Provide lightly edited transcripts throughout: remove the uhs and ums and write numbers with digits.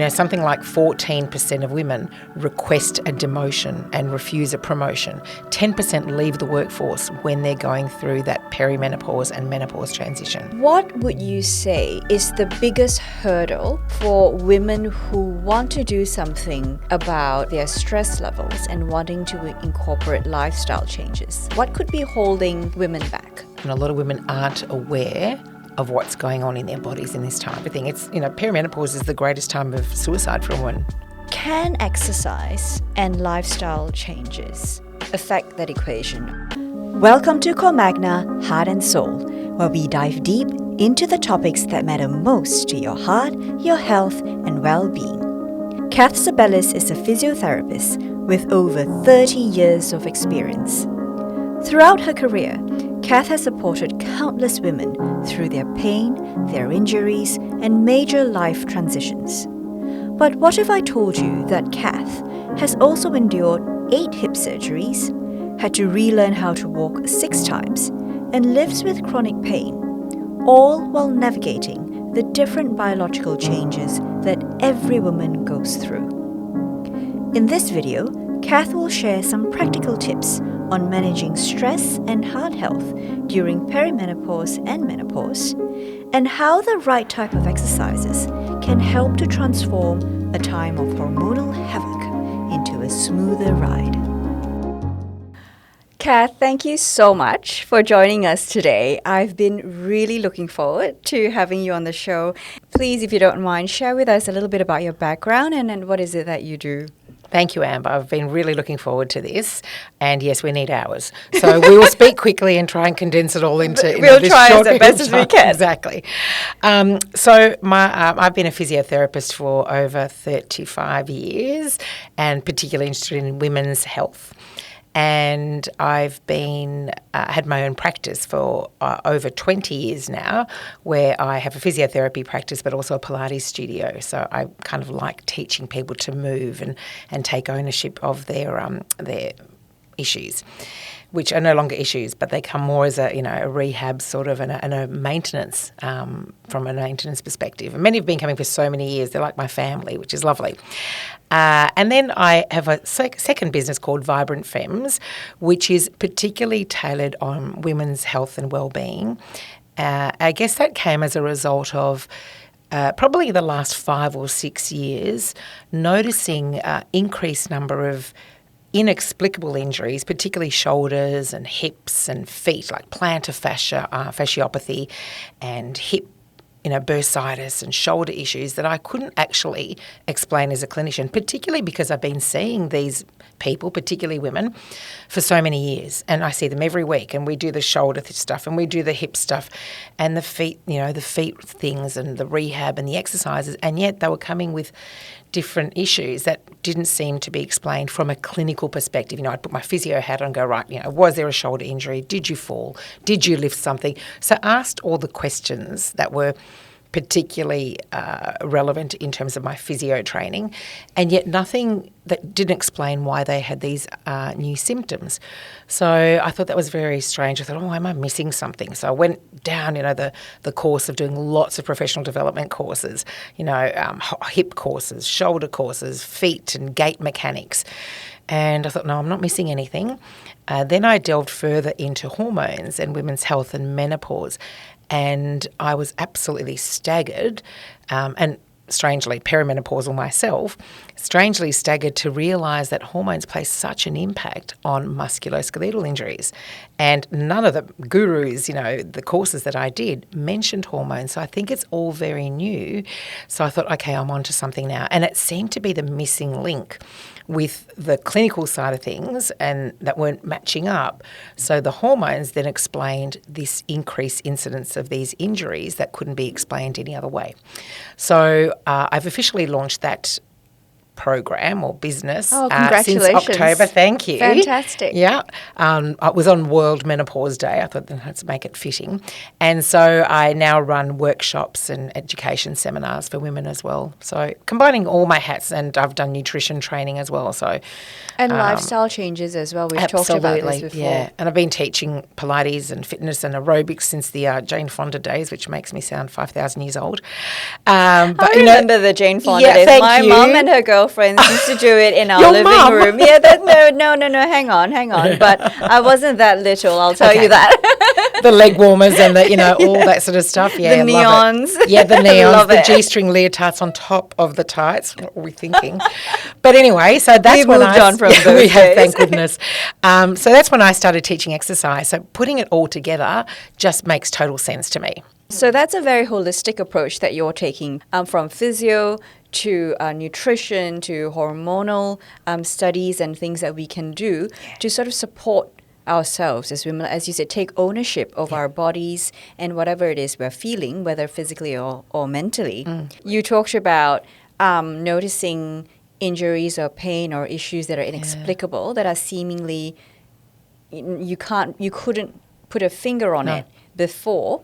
Something like 14% of women request a demotion and refuse a promotion. 10% leave the workforce when they're going through that perimenopause and menopause transition. What would you say is the biggest hurdle for women who want to do something about their stress levels and wanting to incorporate lifestyle changes? What could be holding women back? And a lot of women aren't aware of what's going on in their bodies in this time of thing. Perimenopause is the greatest time of suicide for a woman. Can exercise and lifestyle changes affect that equation? Welcome to Core Magna Heart and Soul, where we dive deep into the topics that matter most to your heart, your health, and well-being. Kath Tsebelis is a physiotherapist with over 30 years of experience. Throughout her career, Kath has supported countless women through their pain, their injuries, and major life transitions. But what if I told you that Kath has also endured 8 hip surgeries, had to relearn how to walk 6 times, and lives with chronic pain, all while navigating the different biological changes that every woman goes through? In this video, Kath will share some practical tips on managing stress and heart health during perimenopause and menopause, and how the right type of exercises can help to transform a time of hormonal havoc into a smoother ride. Kath, thank you so much for joining us today. I've been really looking forward to having you on the show. Please, if you don't mind, share with us a little bit about your background and what is it that you do? Thank you, Amber. I've been really looking forward to this. And yes, we need hours. So we will speak quickly and try and condense it all into We'll this try short as best as we can. Exactly. I've been a physiotherapist for over 35 years and particularly interested in women's health. And I've been had my own practice for over 20 years now, where I have a physiotherapy practice but also a Pilates studio. So I kind of like teaching people to move and take ownership of their issues, which are no longer issues, but they come more as a rehab sort of and a maintenance from a maintenance perspective. And many have been coming for so many years. They're like my family, which is lovely. And then I have a second business called Vibrant Femmes, which is particularly tailored on women's health and well-being. I guess that came as a result of probably the last 5 or 6 years, noticing increased number of inexplicable injuries, particularly shoulders and hips and feet, like plantar fascia, fasciopathy and hip bursitis and shoulder issues that I couldn't actually explain as a clinician, particularly because I've been seeing these people, particularly women, for so many years. And I see them every week, and we do the shoulder stuff and we do the hip stuff and the feet, the feet things and the rehab and the exercises, and yet they were coming with different issues that didn't seem to be explained from a clinical perspective. I'd put my physio hat on and go, right, was there a shoulder injury? Did you fall? Did you lift something? So I asked all the questions that were particularly relevant in terms of my physio training, and yet nothing that didn't explain why they had these new symptoms. So I thought that was very strange. I thought, am I missing something? So I went down, the course of doing lots of professional development courses, hip courses, shoulder courses, feet and gait mechanics. And I thought, no, I'm not missing anything. Then I delved further into hormones and women's health and menopause. And I was absolutely staggered and strangely perimenopausal myself, strangely staggered to realise that hormones play such an impact on musculoskeletal injuries. And none of the gurus, the courses that I did mentioned hormones. So I think it's all very new. So I thought, okay, I'm onto something now. And it seemed to be the missing link with the clinical side of things and that weren't matching up. So the hormones then explained this increased incidence of these injuries that couldn't be explained any other way. So I've officially launched that program or business Oh, since congratulations. October. Thank you. Fantastic. Yeah. I was on World Menopause Day. I thought let's make it fitting. And so I now run workshops and education seminars for women as well. So combining all my hats, and I've done nutrition training as well. So And lifestyle changes as well. We've talked about this before. Yeah. And I've been teaching Pilates and fitness and aerobics since the Jane Fonda days, which makes me sound 5,000 years old. But I remember the Jane Fonda days. thank My you. mum and her girlfriends used to do it in our Your living mum? room. Yeah, no, hang on. But I wasn't that little, I'll tell you that. The leg warmers and all that sort of stuff. Yeah, The love it. neons. Yeah, the neons, Love the it. G-string leotards on top of the tights. What were we thinking? But anyway, so that's We've when moved on from those we have, days. thank goodness. So that's when I started teaching exercise. So putting it all together just makes total sense to me. So that's a very holistic approach that you're taking, from physio to nutrition to hormonal studies and things that we can do to sort of support ourselves as women, as you said, take ownership of our bodies and whatever it is we're feeling, whether physically or mentally. You talked about noticing injuries or pain or issues that are inexplicable, that are seemingly you couldn't put a finger on it before.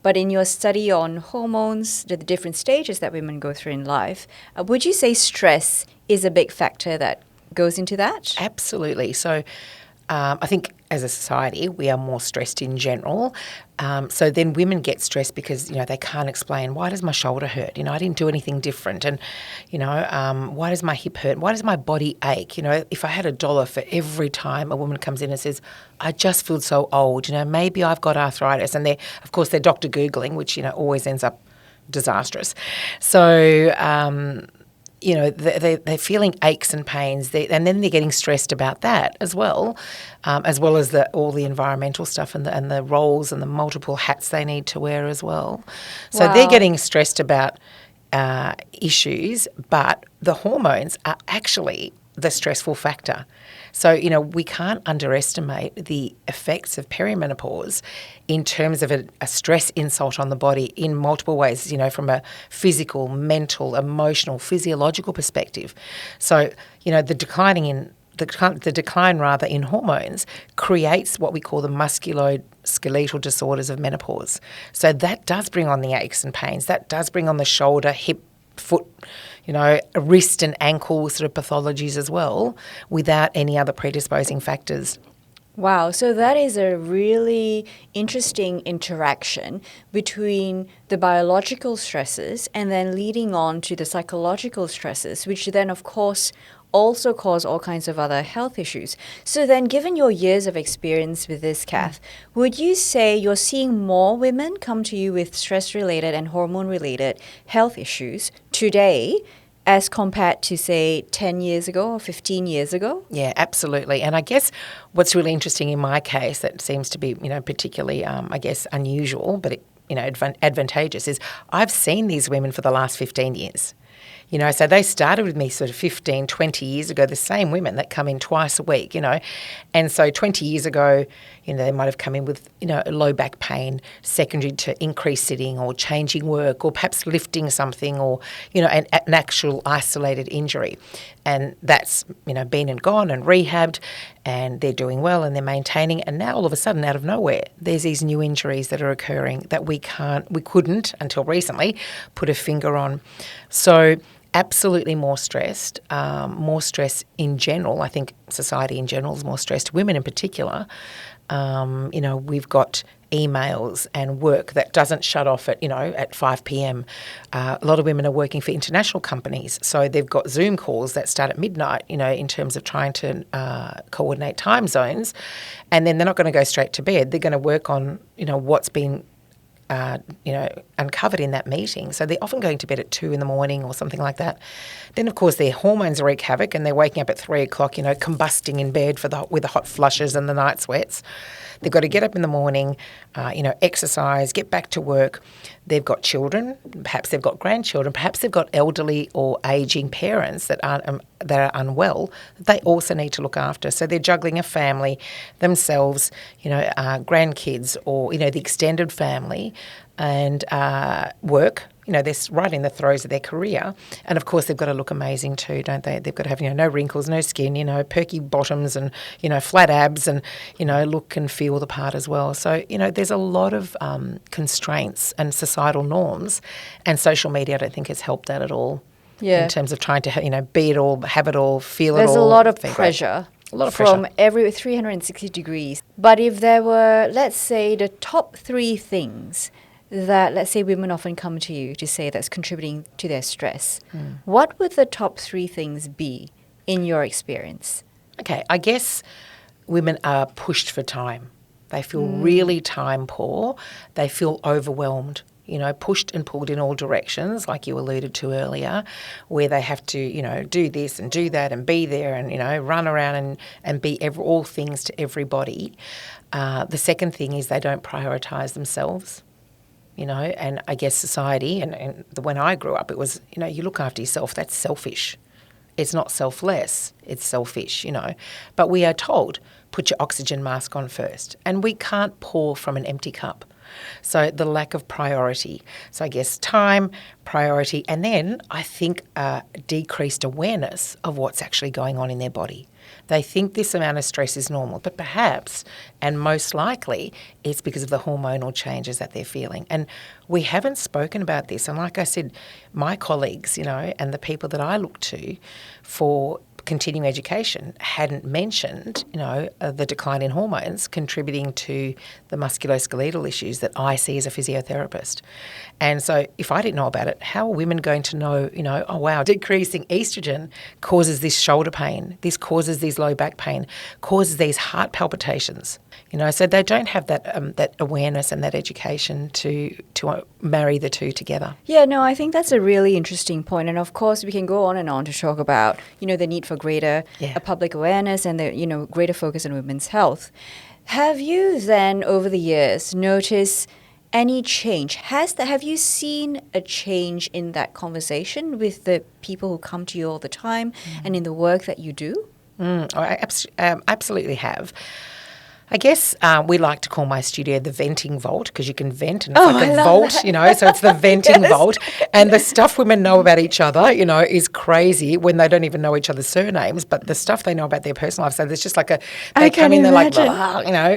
But in your study on hormones, the different stages that women go through in life, would you say stress is a big factor that goes into that? Absolutely. So I think as a society, we are more stressed in general. So then women get stressed because, they can't explain, why does my shoulder hurt? I didn't do anything different. And, why does my hip hurt? Why does my body ache? If I had $1 for every time a woman comes in and says, I just feel so old, maybe I've got arthritis. And of course, they're Dr. Googling, which, always ends up disastrous. So, they're feeling aches and pains, and then they're getting stressed about that as well as all the environmental stuff and the roles and the multiple hats they need to wear as well. So they're getting stressed about issues, but the hormones are actually the stressful factor. So, we can't underestimate the effects of perimenopause in terms of a stress insult on the body in multiple ways, from a physical, mental, emotional, physiological perspective. So, the decline in hormones creates what we call the musculoskeletal disorders of menopause. So that does bring on the aches and pains. That does bring on the shoulder, hip, foot, wrist and ankle sort of pathologies as well, without any other predisposing factors. Wow, so that is a really interesting interaction between the biological stresses and then leading on to the psychological stresses, which then, of course, also cause all kinds of other health issues. So then, given your years of experience with this, Kath, would you say you're seeing more women come to you with stress-related and hormone-related health issues today as compared to, say, 10 years ago or 15 years ago? Yeah, absolutely. And I guess what's really interesting in my case that seems to be, particularly, unusual, but, advantageous is I've seen these women for the last 15 years. So they started with me sort of 15, 20 years ago, the same women that come in twice a week, And so 20 years ago, they might have come in with, low back pain, secondary to increased sitting or changing work or perhaps lifting something or, an actual isolated injury. And that's, been and gone and rehabbed and they're doing well and they're maintaining. And now all of a sudden, out of nowhere, there's these new injuries that are occurring that we couldn't until recently put a finger on. So absolutely more stressed, more stress in general. I think society in general is more stressed, women in particular. We've got emails and work that doesn't shut off at 5 p.m. A lot of women are working for international companies, so they've got Zoom calls that start at midnight, in terms of trying to coordinate time zones, and then they're not going to go straight to bed. They're going to work on, what's been uncovered in that meeting. So they're often going to bed at 2 in the morning or something like that. Then, of course, their hormones wreak havoc and they're waking up at 3 o'clock, combusting in bed with the hot flushes and the night sweats. They've got to get up in the morning, exercise, get back to work. They've got children, perhaps they've got grandchildren, perhaps they've got elderly or ageing parents that are unwell that they also need to look after. So they're juggling a family, themselves, grandkids or, the extended family and work they're right in the throes of their career. And, of course, they've got to look amazing too, don't they? They've got to have, no wrinkles, no skin, perky bottoms and, flat abs and, look and feel the part as well. So, there's a lot of constraints and societal norms, and social media I don't think has helped that at all. Yeah. In terms of trying to, be it all, have it all, feel it all. There's a lot of pressure. A lot of from pressure. every 360 degrees. But if there were, let's say, the top 3 things that, let's say, women often come to you to say that's contributing to their stress, what would the top 3 things be in your experience? Okay, I guess women are pushed for time. They feel really time poor. They feel overwhelmed. Pushed and pulled in all directions, like you alluded to earlier, where they have to, do this and do that and be there and, run around and be all things to everybody. The second thing is they don't prioritise themselves, and I guess society, and when I grew up, it was, you look after yourself, that's selfish. It's not selfless, it's selfish, But we are told, put your oxygen mask on first, and we can't pour from an empty cup. So the lack of priority. So I guess time, priority, and then I think decreased awareness of what's actually going on in their body. They think this amount of stress is normal, but perhaps, and most likely, it's because of the hormonal changes that they're feeling. And we haven't spoken about this. And like I said, my colleagues, and the people that I look to for continuing education hadn't mentioned, the decline in hormones contributing to the musculoskeletal issues that I see as a physiotherapist. And so if I didn't know about it, how are women going to know, oh, wow, decreasing estrogen causes this shoulder pain, this causes these low back pain, causes these heart palpitations, so they don't have that awareness and that education to marry the two together. Yeah, no, I think that's a really interesting point. And of course, we can go on and on to talk about, the need for greater public awareness and the, greater focus on women's health. Have you then, over the years, noticed any change? Have you seen a change in that conversation with the people who come to you all the time and in the work that you do? I absolutely have. I guess we like to call my studio the venting vault because you can vent and it's like a vault, so it's the venting vault. And the stuff women know about each other, is crazy when they don't even know each other's surnames, but the stuff they know about their personal life. So there's just like they come in, they're like,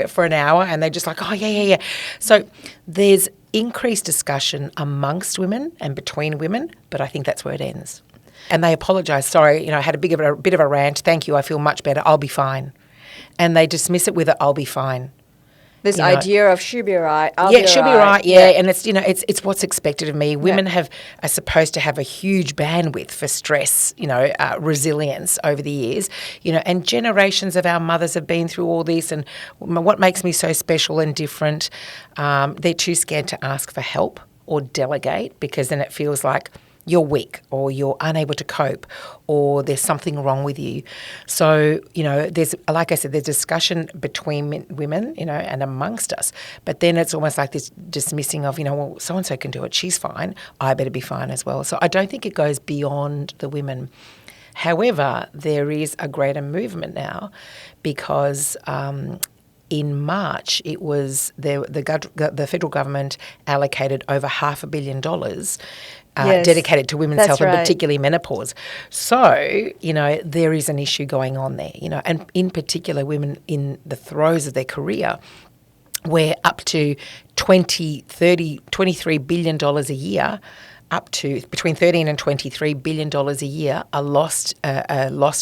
for an hour and they're just like, oh, yeah. So there's increased discussion amongst women and between women, but I think that's where it ends. And they apologise. Sorry, I had a bit of a rant. Thank you. I feel much better. I'll be fine. And they dismiss it with I'll be fine. This idea of she'll be right, she'll be right, yeah. And it's, it's what's expected of me. Women are supposed to have a huge bandwidth for stress, resilience over the years, and generations of our mothers have been through all this. And what makes me so special and different, they're too scared to ask for help or delegate because then it feels like you're weak or you're unable to cope or there's something wrong with you. So, there's, like I said, there's discussion between women, and amongst us. But then it's almost like this dismissing of, well, so-and-so can do it. She's fine. I better be fine as well. So I don't think it goes beyond the women. However, there is a greater movement now because in March, it was the federal government allocated over $500 million dedicated to women's health and particularly menopause. So, there is an issue going on there, and in particular women in the throes of their career where up to $23 billion a year, up to between $13 and $23 billion a year are lost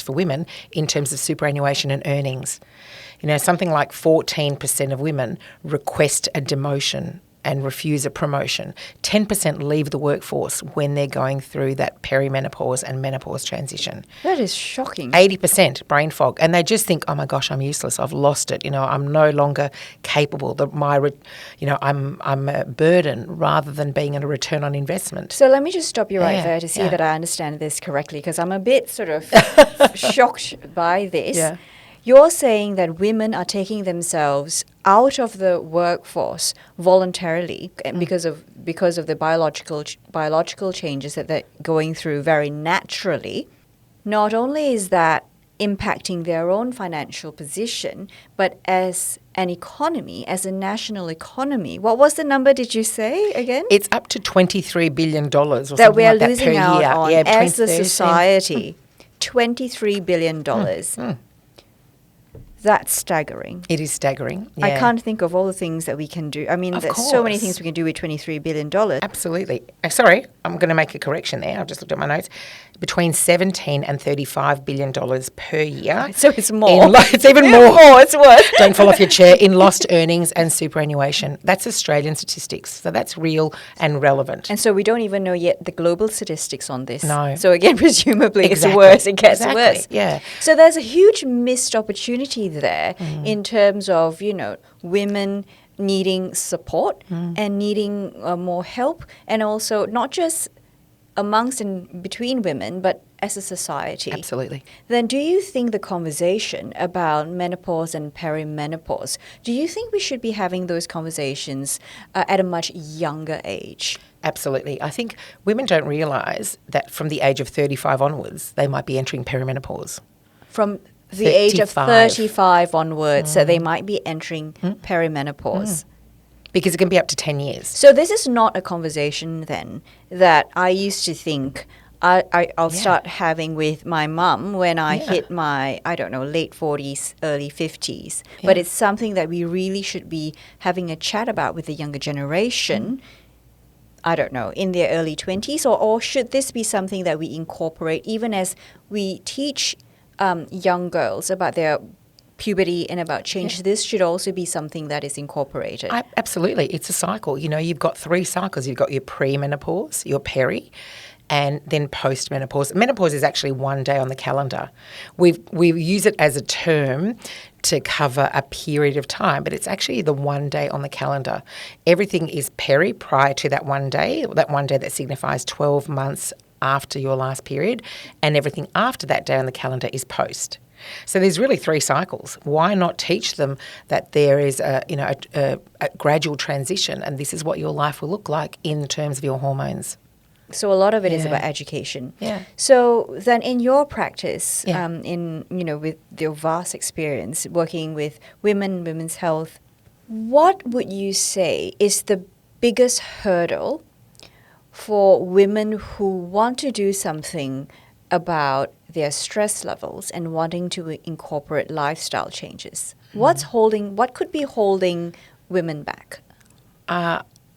for women in terms of superannuation and earnings. Something like 14% of women request a demotion and refuse a promotion. 10% leave the workforce when they're going through that perimenopause and menopause transition. That is shocking. 80% brain fog. And they just think, oh my gosh, I'm useless. I've lost it. I'm no longer capable. I'm a burden rather than being a return on investment. So let me just stop you right there to see that I understand this correctly because I'm a bit sort of shocked by this. Yeah. You're saying that women are taking themselves out of the workforce voluntarily because of the biological changes that they're going through very naturally. Not only is that impacting their own financial position, but as an economy, as a national economy. What was the number, did you say again? It's up to $23 billion or that something we are like that losing per out year. on Yeah, as a 13. society. $23 billion. That's staggering. It is staggering. I Yeah. can't think of all the things that we can do. I mean, Of there's so many course. things we can do with $23 billion. Absolutely. Sorry, I'm going to make a correction there. I've just looked at my notes. Between $17 and $35 billion per year. So it's more. It's even more. It's worse. Don't fall off your chair. In lost earnings and superannuation. That's Australian statistics. So that's real and relevant. And so we don't even know yet the global statistics on this. No. So again, presumably Exactly. it's worse. It gets Exactly. worse. Yeah. So there's a huge missed opportunity there in terms of, women needing support and needing more help, and also not just amongst and between women, but as a society. Absolutely. Then do you think the conversation about menopause and perimenopause, do you think we should be having those conversations at a much younger age? Absolutely. I think women don't realise that from the age of 35 onwards, they might be entering perimenopause. From the age of 35. 35 onwards, so they might be entering perimenopause. Because it can be up to 10 years. So this is not a conversation then that I used to think I'll start having with my mum when I hit my, late 40s, early 50s. But it's something that we really should be having a chat about with the younger generation, I don't know, in their early 20s? Or should this be something that we incorporate even as we teach young girls about their puberty and about change? This should also be something that is incorporated. Absolutely. It's a cycle. You've got 3 cycles. You've got your pre-menopause, your peri, and then post-menopause. Menopause is actually one day on the calendar. We use it as a term to cover a period of time, but it's actually the one day on the calendar. Everything is peri prior to that one day that signifies 12 months after your last period, and everything after that day on the calendar is post. So there's really 3 cycles. Why not teach them that there is a gradual transition, and this is what your life will look like in terms of your hormones? So a lot of it is about education. Yeah. So then in your practice, Yeah. with your vast experience working with women, women's health, what would you say is the biggest hurdle for women who want to do something about their stress levels and wanting to incorporate lifestyle changes? What could be holding women back?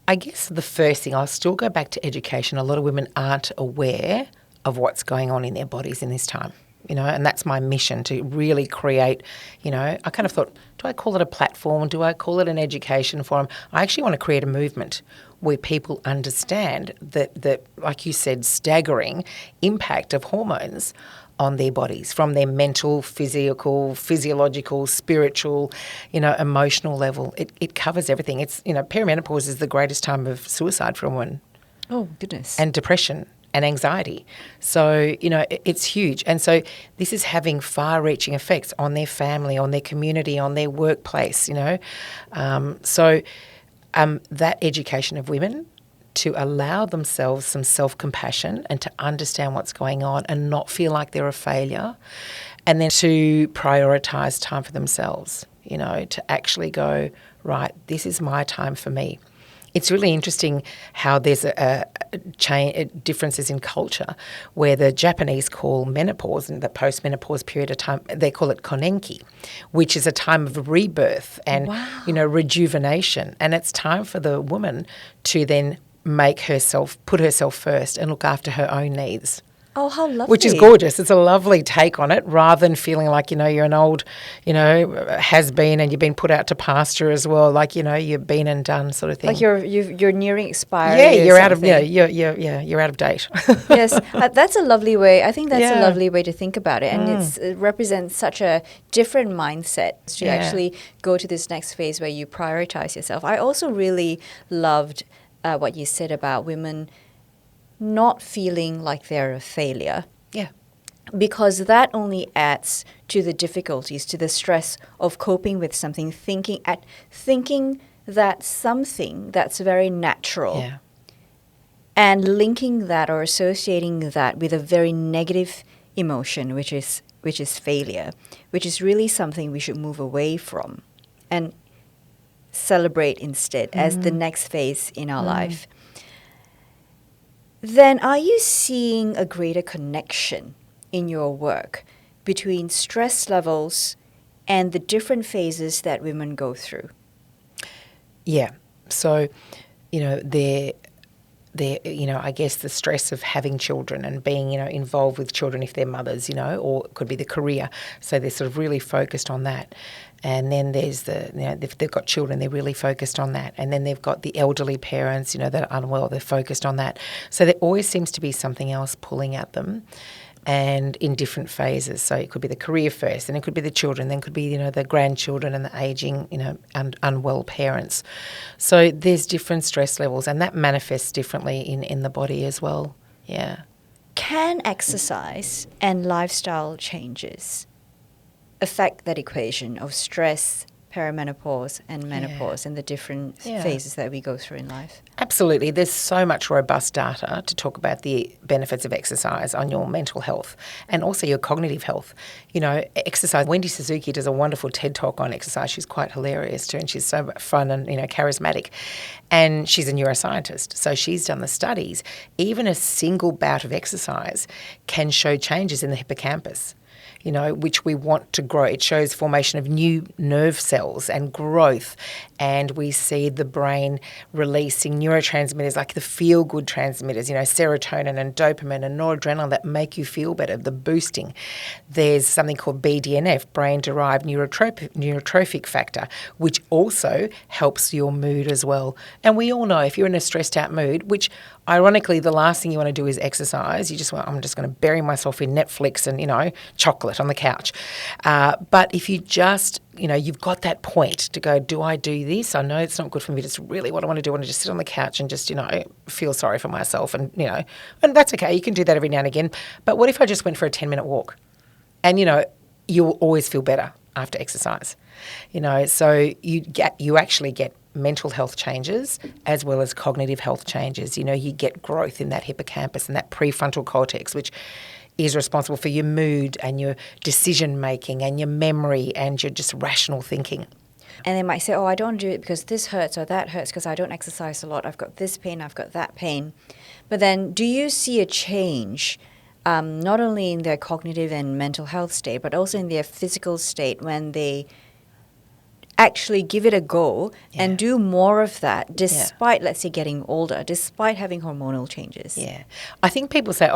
I guess the first thing, I'll still go back to education. A lot of women aren't aware of what's going on in their bodies in this time, and that's my mission, to really create, I kind of thought, do I call it a platform? Do I call it an education forum? I actually want to create a movement where people understand the, like you said, staggering impact of hormones on their bodies, from their mental, physical, physiological, spiritual, emotional level. It covers everything. It's, perimenopause is the greatest time of suicide for a woman. Oh, goodness. And depression and anxiety. So, it's huge. And so this is having far-reaching effects on their family, on their community, on their workplace, that education of women to allow themselves some self-compassion and to understand what's going on and not feel like they're a failure, and then to prioritise time for themselves, to actually go, right, this is my time for me. It's really interesting how there's differences in culture, where the Japanese call menopause and the post-menopause period of time, they call it konenki, which is a time of rebirth and, rejuvenation. And it's time for the woman to then put herself first and look after her own needs. Oh, how lovely. Which is gorgeous. It's a lovely take on it, rather than feeling like, you're an old, has-been and you've been put out to pasture as well, like, you've been and done sort of thing. Like you're nearing expiry. Yeah, you're out of you're out of date. Yes, that's a lovely way. I think that's a lovely way to think about it, and it represents such a different mindset to actually go to this next phase where you prioritize yourself. I also really loved what you said about women not feeling like they're a failure. Yeah. Because that only adds to the difficulties, to the stress of coping with something, thinking that something that's very natural, and linking that or associating that with a very negative emotion, which is failure, which is really something we should move away from. And celebrate instead as the next phase in our life, then are you seeing a greater connection in your work between stress levels and the different phases that women go through? Yeah. So, I guess the stress of having children and being, involved with children if they're mothers, or it could be the career. So they're sort of really focused on that. And then there's if they've got children, they're really focused on that. And then they've got the elderly parents, that are unwell, they're focused on that. So there always seems to be something else pulling at them, and in different phases. So it could be the career first, and it could be the children, then it could be, the grandchildren and the ageing, unwell parents. So there's different stress levels, and that manifests differently in the body as well. Yeah. Can exercise and lifestyle changes affect that equation of stress, perimenopause and menopause and the different phases that we go through in life? Absolutely. There's so much robust data to talk about the benefits of exercise on your mental health and also your cognitive health. Exercise. Wendy Suzuki does a wonderful TED Talk on exercise. She's quite hilarious too, and she's so fun and, charismatic. And she's a neuroscientist. So she's done the studies. Even a single bout of exercise can show changes in the hippocampus, which we want to grow. It shows formation of new nerve cells and growth. And we see the brain releasing neurotransmitters like the feel-good transmitters, serotonin and dopamine and noradrenaline that make you feel better, the boosting. There's something called BDNF, brain-derived neurotrophic factor, which also helps your mood as well. And we all know if you're in a stressed-out mood, which ironically the last thing you want to do is exercise. You just want, I'm just going to bury myself in Netflix and, chocolate on the couch. But if you just, you've got that point to go, do I do this? I know it's not good for me. It's really what I want to do. I want to just sit on the couch and just, feel sorry for myself. And, and that's okay. You can do that every now and again. But what if I just went for a 10-minute walk? And, you'll always feel better after exercise. So you actually get mental health changes as well as cognitive health changes. You get growth in that hippocampus and that prefrontal cortex, which is responsible for your mood and your decision making and your memory and your just rational thinking. And they might say, I don't do it because this hurts or that hurts because I don't exercise a lot. I've got this pain, I've got that pain. But then do you see a change not only in their cognitive and mental health state, but also in their physical state when they actually give it a go and do more of that despite, let's say, getting older, despite having hormonal changes? Yeah. I think people say,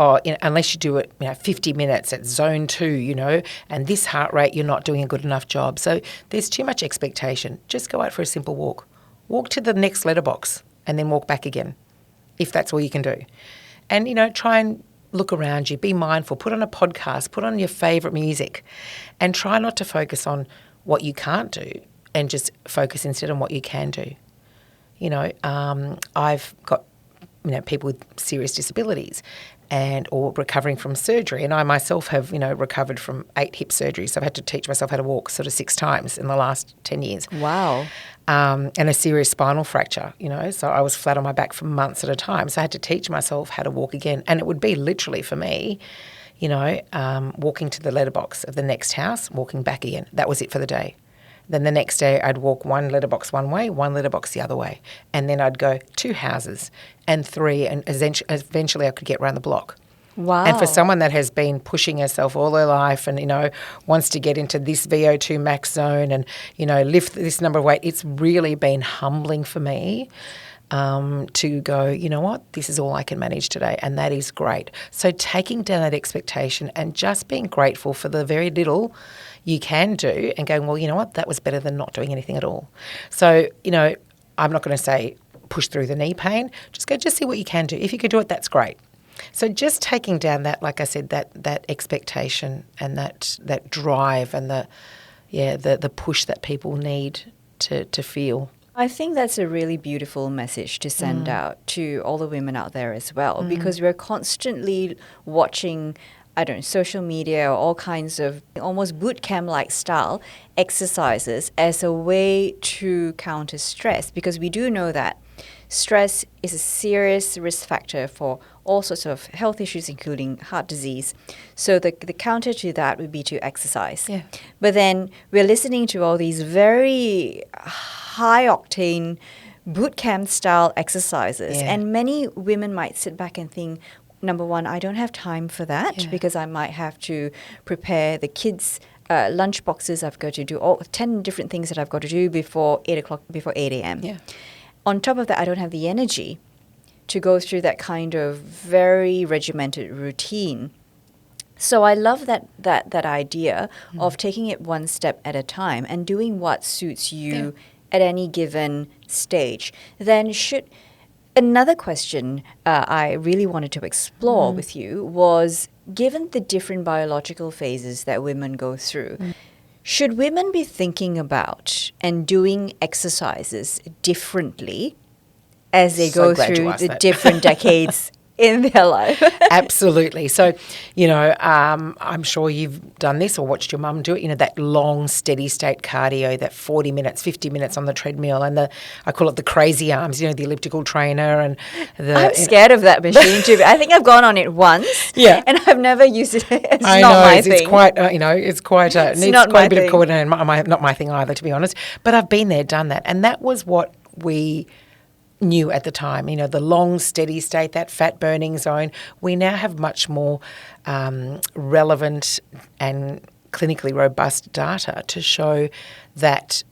unless you do it 50 minutes at zone 2, and this heart rate, you're not doing a good enough job. So there's too much expectation. Just go out for a simple walk. Walk to the next letterbox and then walk back again, if that's all you can do. And, try and look around you, be mindful, put on a podcast, put on your favourite music and try not to focus on what you can't do and just focus instead on what you can do. I've got, people with serious disabilities or recovering from surgery. And I myself have, recovered from 8 hip surgeries. So I've had to teach myself how to walk sort of 6 times in the last 10 years. Wow. And a serious spinal fracture, So I was flat on my back for months at a time. So I had to teach myself how to walk again. And it would be literally for me, walking to the letterbox of the next house, walking back again. That was it for the day. Then the next day I'd walk 1 letterbox one way, 1 letterbox the other way. And then I'd go 2 houses and 3, and eventually I could get around the block. Wow. And for someone that has been pushing herself all her life and, wants to get into this VO2 max zone and, lift this number of weight, it's really been humbling for me to go, you know what, this is all I can manage today, and that is great. So taking down that expectation and just being grateful for the very little you can do and going, well, you know what, that was better than not doing anything at all. So, I'm not going to say push through the knee pain. Just see what you can do. If you could do it, that's great. So just taking down that, like I said, that expectation and that drive and the push that people need to feel. I think that's a really beautiful message to send out to all the women out there as well, because we're constantly watching, social media or all kinds of almost boot camp-like style exercises as a way to counter stress, because we do know that stress is a serious risk factor for all sorts of health issues, including heart disease. So the counter to that would be to exercise. Yeah. But then we're listening to all these very high-octane boot camp style exercises. Yeah. And many women might sit back and think, number one, I don't have time for that because I might have to prepare the kids' lunch boxes. I've got to do 10 different things that I've got to do before 8 a.m. Yeah. On top of that, I don't have the energy to go through that kind of very regimented routine. So I love that idea of taking it one step at a time and doing what suits you at any given stage. Then another question I really wanted to explore with you was, given the different biological phases that women go through, should women be thinking about and doing exercises differently as they go through the different decades in their life? Absolutely. So, I'm sure you've done this or watched your mum do it, that long steady state cardio, that 40 minutes, 50 minutes on the treadmill, and I call it the crazy arms, the elliptical trainer. And I'm scared of that machine too. I think I've gone on it once and I've never used it. It's not my thing. It's quite, needs quite a bit of coordination. Not my thing either, to be honest. But I've been there, done that. And that was what we knew at the time, the long steady state, that fat burning zone. We now have much more relevant and clinically robust data to show that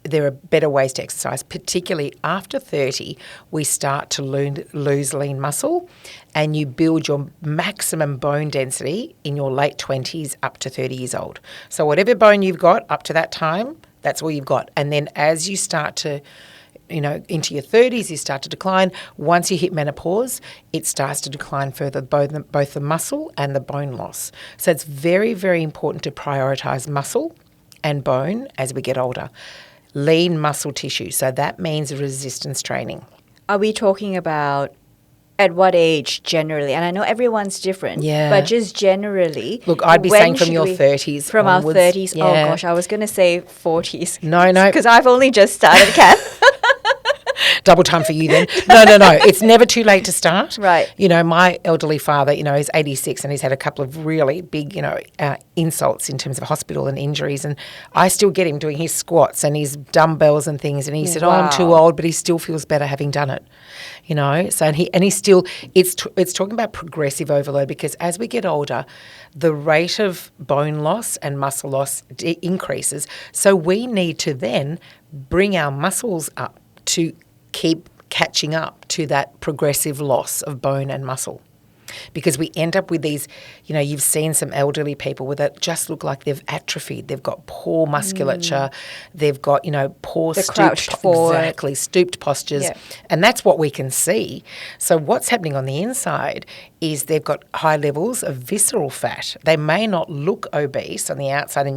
there are better ways to exercise, particularly after 30. We start to lose lean muscle, and you build your maximum bone density in your late 20s up to 30 years old. So whatever bone you've got up to that time, that's all you've got. And then as you start to into your 30s, you start to decline. Once you hit menopause, it starts to decline further, both the muscle and the bone loss. So it's very, very important to prioritise muscle and bone as we get older. Lean muscle tissue. So that means resistance training. Are we talking about at what age generally? And I know everyone's different, but just generally. Look, I'd be saying from your 30s From onwards. Our 30s. Yeah. Oh, gosh, I was going to say 40s. No. Because I've only just started, Kath. Double time for you then. No. It's never too late to start. Right. My elderly father, he's 86 and he's had a couple of really big, insults in terms of hospital and injuries. And I still get him doing his squats and his dumbbells and things. And he said, I'm too old, but he still feels better having done it. So he's still, it's talking about progressive overload, because as we get older, the rate of bone loss and muscle loss increases. So we need to then bring our muscles up to keep catching up to that progressive loss of bone and muscle. Because we end up with these, you've seen some elderly people that just look like they've atrophied. They've got poor musculature. They've got, poor stooped postures. Yeah. And that's what we can see. So what's happening on the inside is they've got high levels of visceral fat. They may not look obese on the outside, and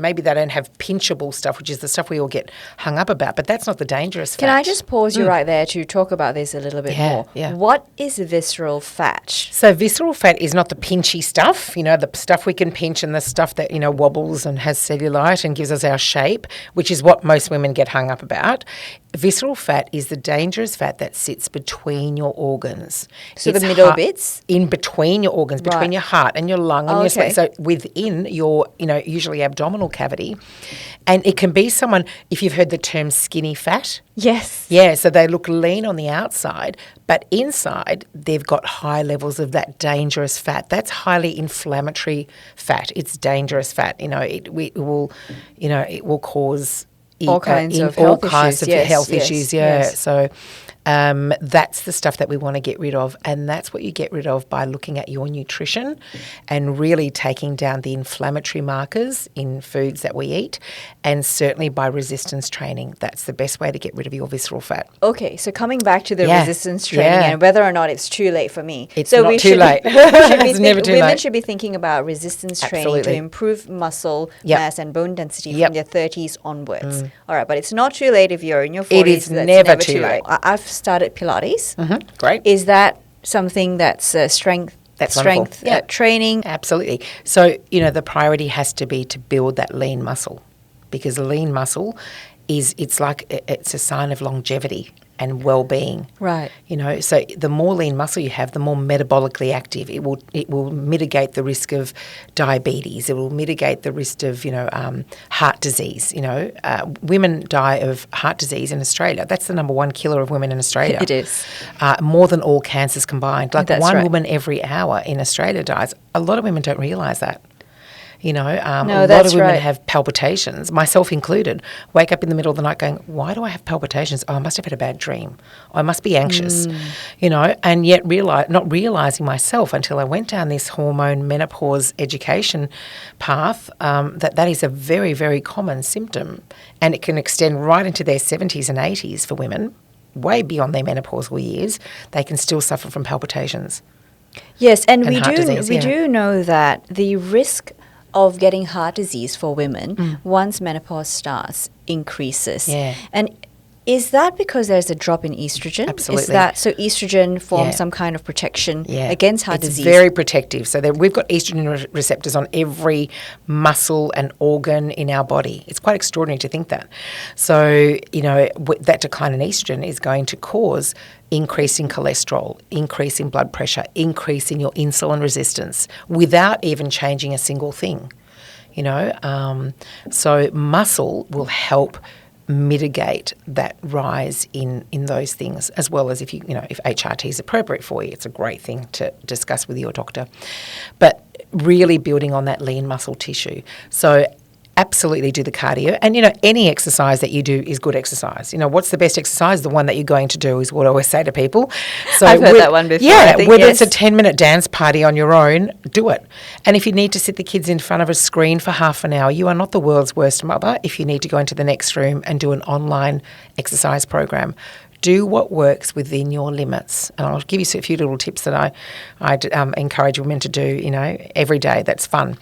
maybe they don't have pinchable stuff, which is the stuff we all get hung up about, but that's not the dangerous fat. Can I just pause you right there to talk about this a little bit more? Yeah. What is visceral fat? So visceral fat is not the pinchy stuff, the stuff we can pinch and the stuff that, wobbles and has cellulite and gives us our shape, which is what most women get hung up about. Visceral fat is the dangerous fat that sits between your organs. So the middle bits? In between your organs, between your heart and your lung and your spleen. So within your, usually abdominal cavity. And it can be someone, if you've heard the term skinny fat. Yes. Yeah, so they look lean on the outside, but inside they've got high levels of that dangerous fat. That's highly inflammatory fat. It's dangerous fat. It will cause all kinds of health issues. Yes. So that's the stuff that we want to get rid of, and that's what you get rid of by looking at your nutrition and really taking down the inflammatory markers in foods that we eat, and certainly by resistance training. That's the best way to get rid of your visceral fat. Okay, so coming back to the resistance training and whether or not it's too late for me. It's not too late. Women should be thinking about resistance training to improve muscle mass and bone density from their 30s onwards. All right, but it's not too late if you're in your 40s. It is never too late. I've started Pilates. Great. Is that something that's strength training? Absolutely. So, the priority has to be to build that lean muscle, because lean muscle it's a sign of longevity. and well-being. Right. So the more lean muscle you have, the more metabolically active. It will mitigate the risk of diabetes. It will mitigate the risk of, heart disease. Women die of heart disease in Australia. That's the number one killer of women in Australia. It is. More than all cancers combined. Like That's one right. woman every hour in Australia dies. A lot of women don't realise that. A No, lot that's of women right. have palpitations, myself included. Wake up in the middle of the night going, why do I have palpitations? Oh, I must have had a bad dream. I must be anxious, and yet not realising myself until I went down this hormone menopause education path that is a very, very common symptom, and it can extend right into their 70s and 80s for women, way beyond their menopausal years. They can still suffer from palpitations. Yes, and we heart disease, do know that the risk of getting heart disease for women once menopause starts increases. Yeah. And is that because there's a drop in estrogen? Absolutely. Is that so estrogen forms Yeah. some kind of protection Yeah. against heart it's disease? very protective. So we've got estrogen receptors on every muscle and organ in our body. It's quite extraordinary to think that. So, that decline in estrogen is going to cause increase in cholesterol, increase in blood pressure, increase in your insulin resistance without even changing a single thing. So muscle will help mitigate that rise in those things, as well as if HRT is appropriate for you. It's a great thing to discuss with your doctor. But really building on that lean muscle tissue. So absolutely do the cardio. And, any exercise that you do is good exercise. What's the best exercise? The one that you're going to do is what I always say to people. So I've heard that one before. Yeah, I think, whether yes. it's a 10-minute dance party on your own, do it. And if you need to sit the kids in front of a screen for half an hour, you are not the world's worst mother if you need to go into the next room and do an online exercise program. Do what works within your limits. And I'll give you a few little tips that I encourage women to do, every day. That's fun.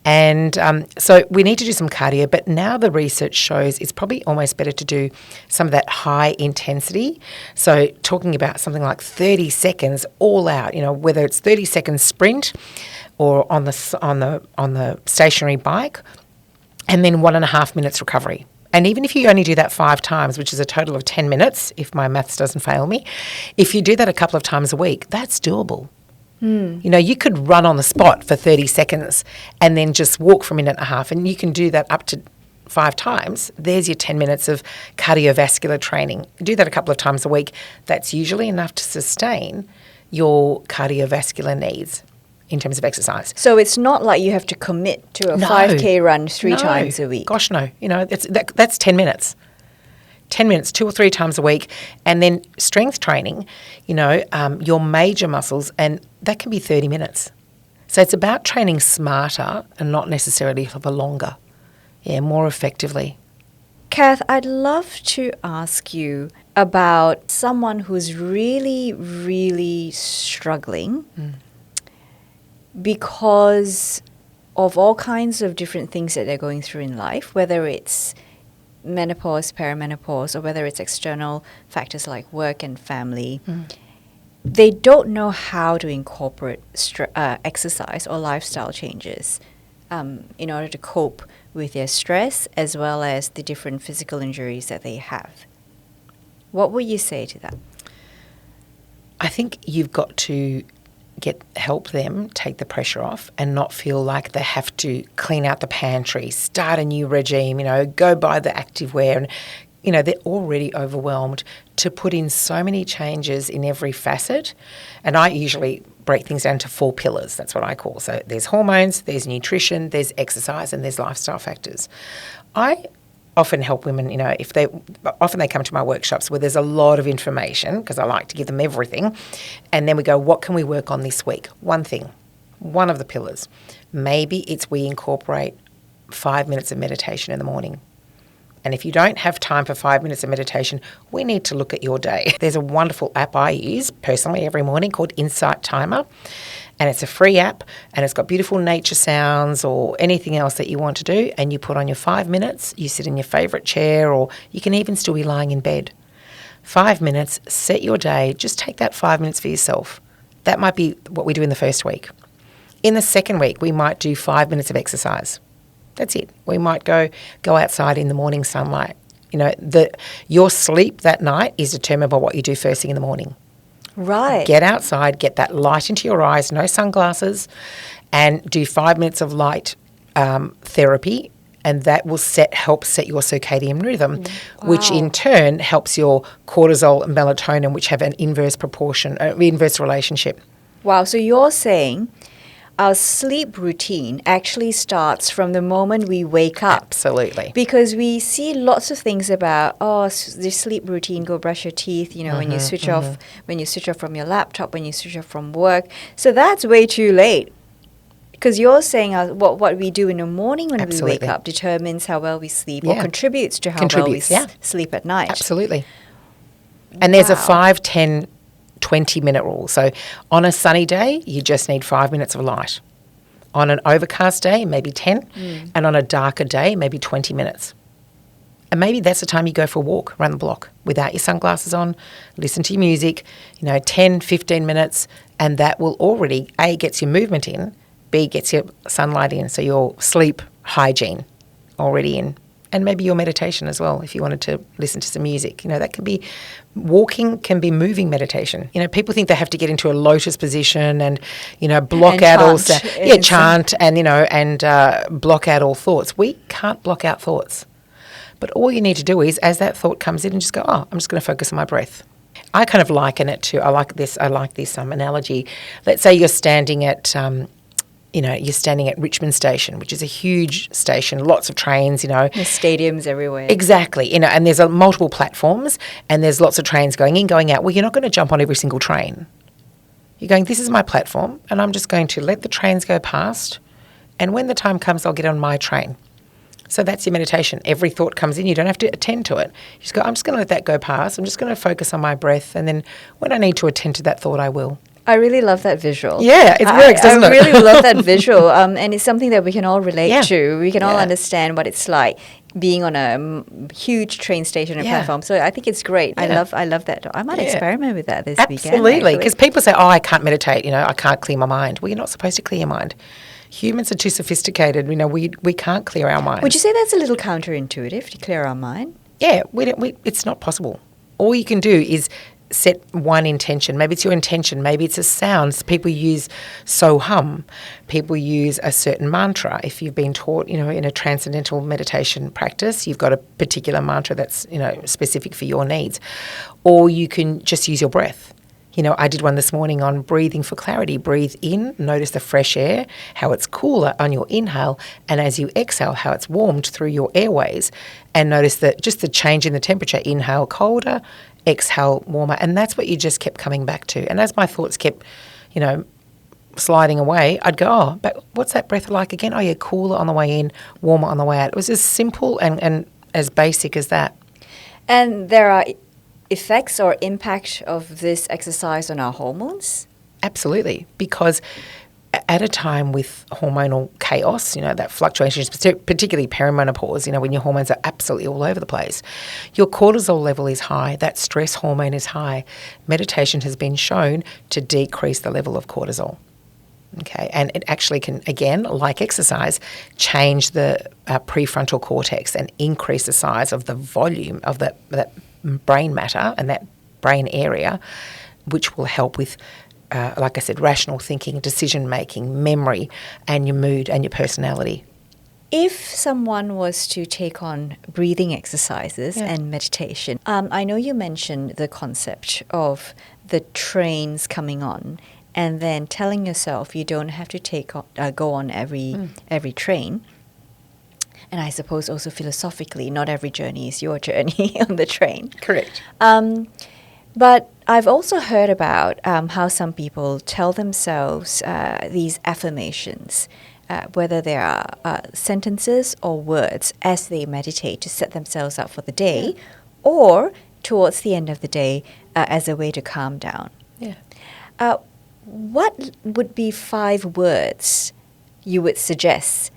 And so we need to do some cardio, but now the research shows it's probably almost better to do some of that high intensity. So talking about something like 30 seconds all out, whether it's 30 seconds sprint or on the stationary bike, and then 1.5 minutes recovery. And even if you only do that 5 times, which is a total of 10 minutes, if my maths doesn't fail me, if you do that a couple of times a week, that's doable. You could run on the spot for 30 seconds and then just walk for a minute and a half, and you can do that up to 5 times. There's your 10 minutes of cardiovascular training. Do that a couple of times a week. That's usually enough to sustain your cardiovascular needs in terms of exercise. So it's not like you have to commit to a 5K run 3 times a week. Gosh, no. That's 10 minutes. 10 minutes, 2 or 3 times a week. And then strength training, your major muscles, and that can be 30 minutes. So it's about training smarter and not necessarily for longer. Yeah, more effectively. Kath, I'd love to ask you about someone who's really, really struggling because of all kinds of different things that they're going through in life, whether it's menopause, perimenopause, or whether it's external factors like work and family. They don't know how to incorporate exercise or lifestyle changes in order to cope with their stress as well as the different physical injuries that they have. What would you say to that? I think you've got to help them take the pressure off and not feel like they have to clean out the pantry, start a new regime, go buy the activewear. And, they're already overwhelmed to put in so many changes in every facet. And I usually break things down to 4 pillars. That's what I call. So there's hormones, there's nutrition, there's exercise, and there's lifestyle factors. I often help women, often they come to my workshops where there's a lot of information because I like to give them everything. And then we go, what can we work on this week? One thing, one of the pillars. Maybe it's we incorporate 5 minutes of meditation in the morning. And if you don't have time for 5 minutes of meditation, we need to look at your day. There's a wonderful app I use personally every morning called Insight Timer. And it's a free app, and it's got beautiful nature sounds or anything else that you want to do, and you put on your 5 minutes, you sit in your favourite chair, or you can even still be lying in bed. 5 minutes, set your day, just take that 5 minutes for yourself. That might be what we do in the first week. In the second week, we might do 5 minutes of exercise. That's it. We might go outside in the morning sunlight, Your sleep that night is determined by what you do first thing in the morning. Right. Get outside, get that light into your eyes, no sunglasses, and do 5 minutes of light therapy, and that will help set your circadian rhythm, which in turn helps your cortisol and melatonin, which have an inverse relationship. Wow. So you're saying our sleep routine actually starts from the moment we wake up. Absolutely. Because we see lots of things about, the sleep routine, go brush your teeth, when you switch off from your laptop, when you switch off from work. So that's way too late. Because you're saying what we do in the morning when we wake up determines how well we sleep or contributes to how well we sleep at night. Absolutely. And there's a 5, 10, 20-minute rule. So on a sunny day, you just need 5 minutes of light. On an overcast day, maybe 10. And on a darker day, maybe 20 minutes. And maybe that's the time you go for a walk around the block without your sunglasses on, listen to your music, 10, 15 minutes, and that will already, A, gets your movement in, B, gets your sunlight in, so your sleep hygiene already in. And maybe your meditation as well, if you wanted to listen to some music. That can be, walking can be moving meditation. People think they have to get into a lotus position and, block out all chant and block out all thoughts. We can't block out thoughts. But all you need to do is, as that thought comes in, and just go, I'm just going to focus on my breath. I kind of liken it to, I like this analogy. Let's say you're standing at Richmond Station, which is a huge station, lots of trains, There's stadiums everywhere. Exactly, and there's multiple platforms and there's lots of trains going in, going out. Well, you're not going to jump on every single train. You're going, this is my platform and I'm just going to let the trains go past, and when the time comes, I'll get on my train. So that's your meditation. Every thought comes in, you don't have to attend to it. You just go, I'm just going to let that go past. I'm just going to focus on my breath, and then when I need to attend to that thought, I will. I really love that visual. Yeah, it works, doesn't it? I really love that visual, and it's something that we can all relate to. We can all understand what it's like being on a huge train station or platform. So I think it's great. Yeah. I love that. I might experiment with that this weekend. Absolutely, because people say, I can't meditate, I can't clear my mind. Well, you're not supposed to clear your mind. Humans are too sophisticated. We can't clear our mind. Would you say that's a little counterintuitive to clear our mind? Yeah, it's not possible. All you can do is set one intention. Maybe it's your intention. Maybe it's a sound. People use so hum. People use a certain mantra. If you've been taught, in a transcendental meditation practice, you've got a particular mantra that's, specific for your needs. Or you can just use your breath. I did one this morning on breathing for clarity. Breathe in, notice the fresh air, how it's cooler on your inhale, and as you exhale, how it's warmed through your airways, and notice just the change in the temperature. Inhale colder, exhale warmer, and that's what you just kept coming back to. And as my thoughts kept, sliding away, I'd go, but what's that breath like again? Oh, yeah, cooler on the way in, warmer on the way out. It was as simple and as basic as that. And there are effects or impact of this exercise on our hormones? Absolutely, because at a time with hormonal chaos, that fluctuation, particularly perimenopause, when your hormones are absolutely all over the place, your cortisol level is high, that stress hormone is high. Meditation has been shown to decrease the level of cortisol. Okay, and it actually can, again, like exercise, change the prefrontal cortex and increase the size of the volume of that brain matter and that brain area, which will help with, like I said, rational thinking, decision-making, memory, and your mood and your personality. If someone was to take on breathing exercises and meditation, I know you mentioned the concept of the trains coming on and then telling yourself you don't have to go on every train. And I suppose also philosophically, not every journey is your journey on the train. Correct. But I've also heard about how some people tell themselves these affirmations, whether they are sentences or words, as they meditate to set themselves up for the day, or towards the end of the day as a way to calm down. Yeah. What would be 5 words you would suggest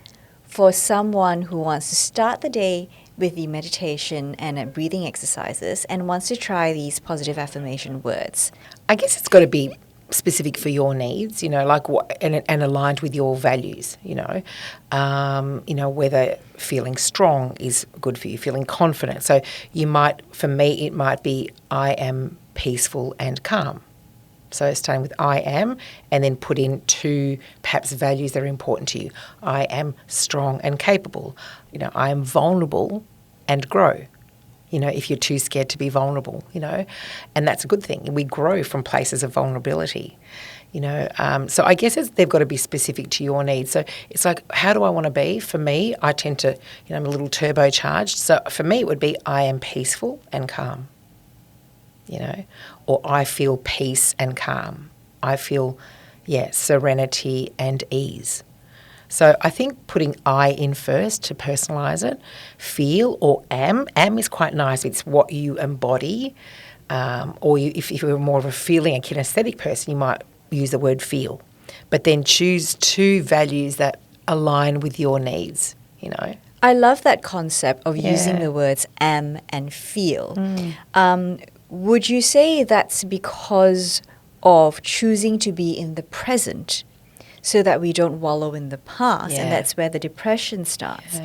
for someone who wants to start the day with the meditation and breathing exercises and wants to try these positive affirmation words? I guess it's got to be specific for your needs, like what, and aligned with your values, whether feeling strong is good for you, feeling confident. So for me, it might be I am peaceful and calm. So starting with I am, and then put in 2 perhaps values that are important to you. I am strong and capable. I am vulnerable and grow. If you're too scared to be vulnerable, and that's a good thing. We grow from places of vulnerability, So I guess they've got to be specific to your needs. So it's like, how do I want to be? For me, I tend to, I'm a little turbocharged. So for me, it would be I am peaceful and calm, or I feel peace and calm. I feel, serenity and ease. So I think putting I in first to personalise it, feel or am. Am is quite nice. It's what you embody. If you're more of a feeling, a kinesthetic person, you might use the word feel. But then choose 2 values that align with your needs, I love that concept of using the words am and feel. Would you say that's because of choosing to be in the present so that we don't wallow in the past, and that's where the depression starts.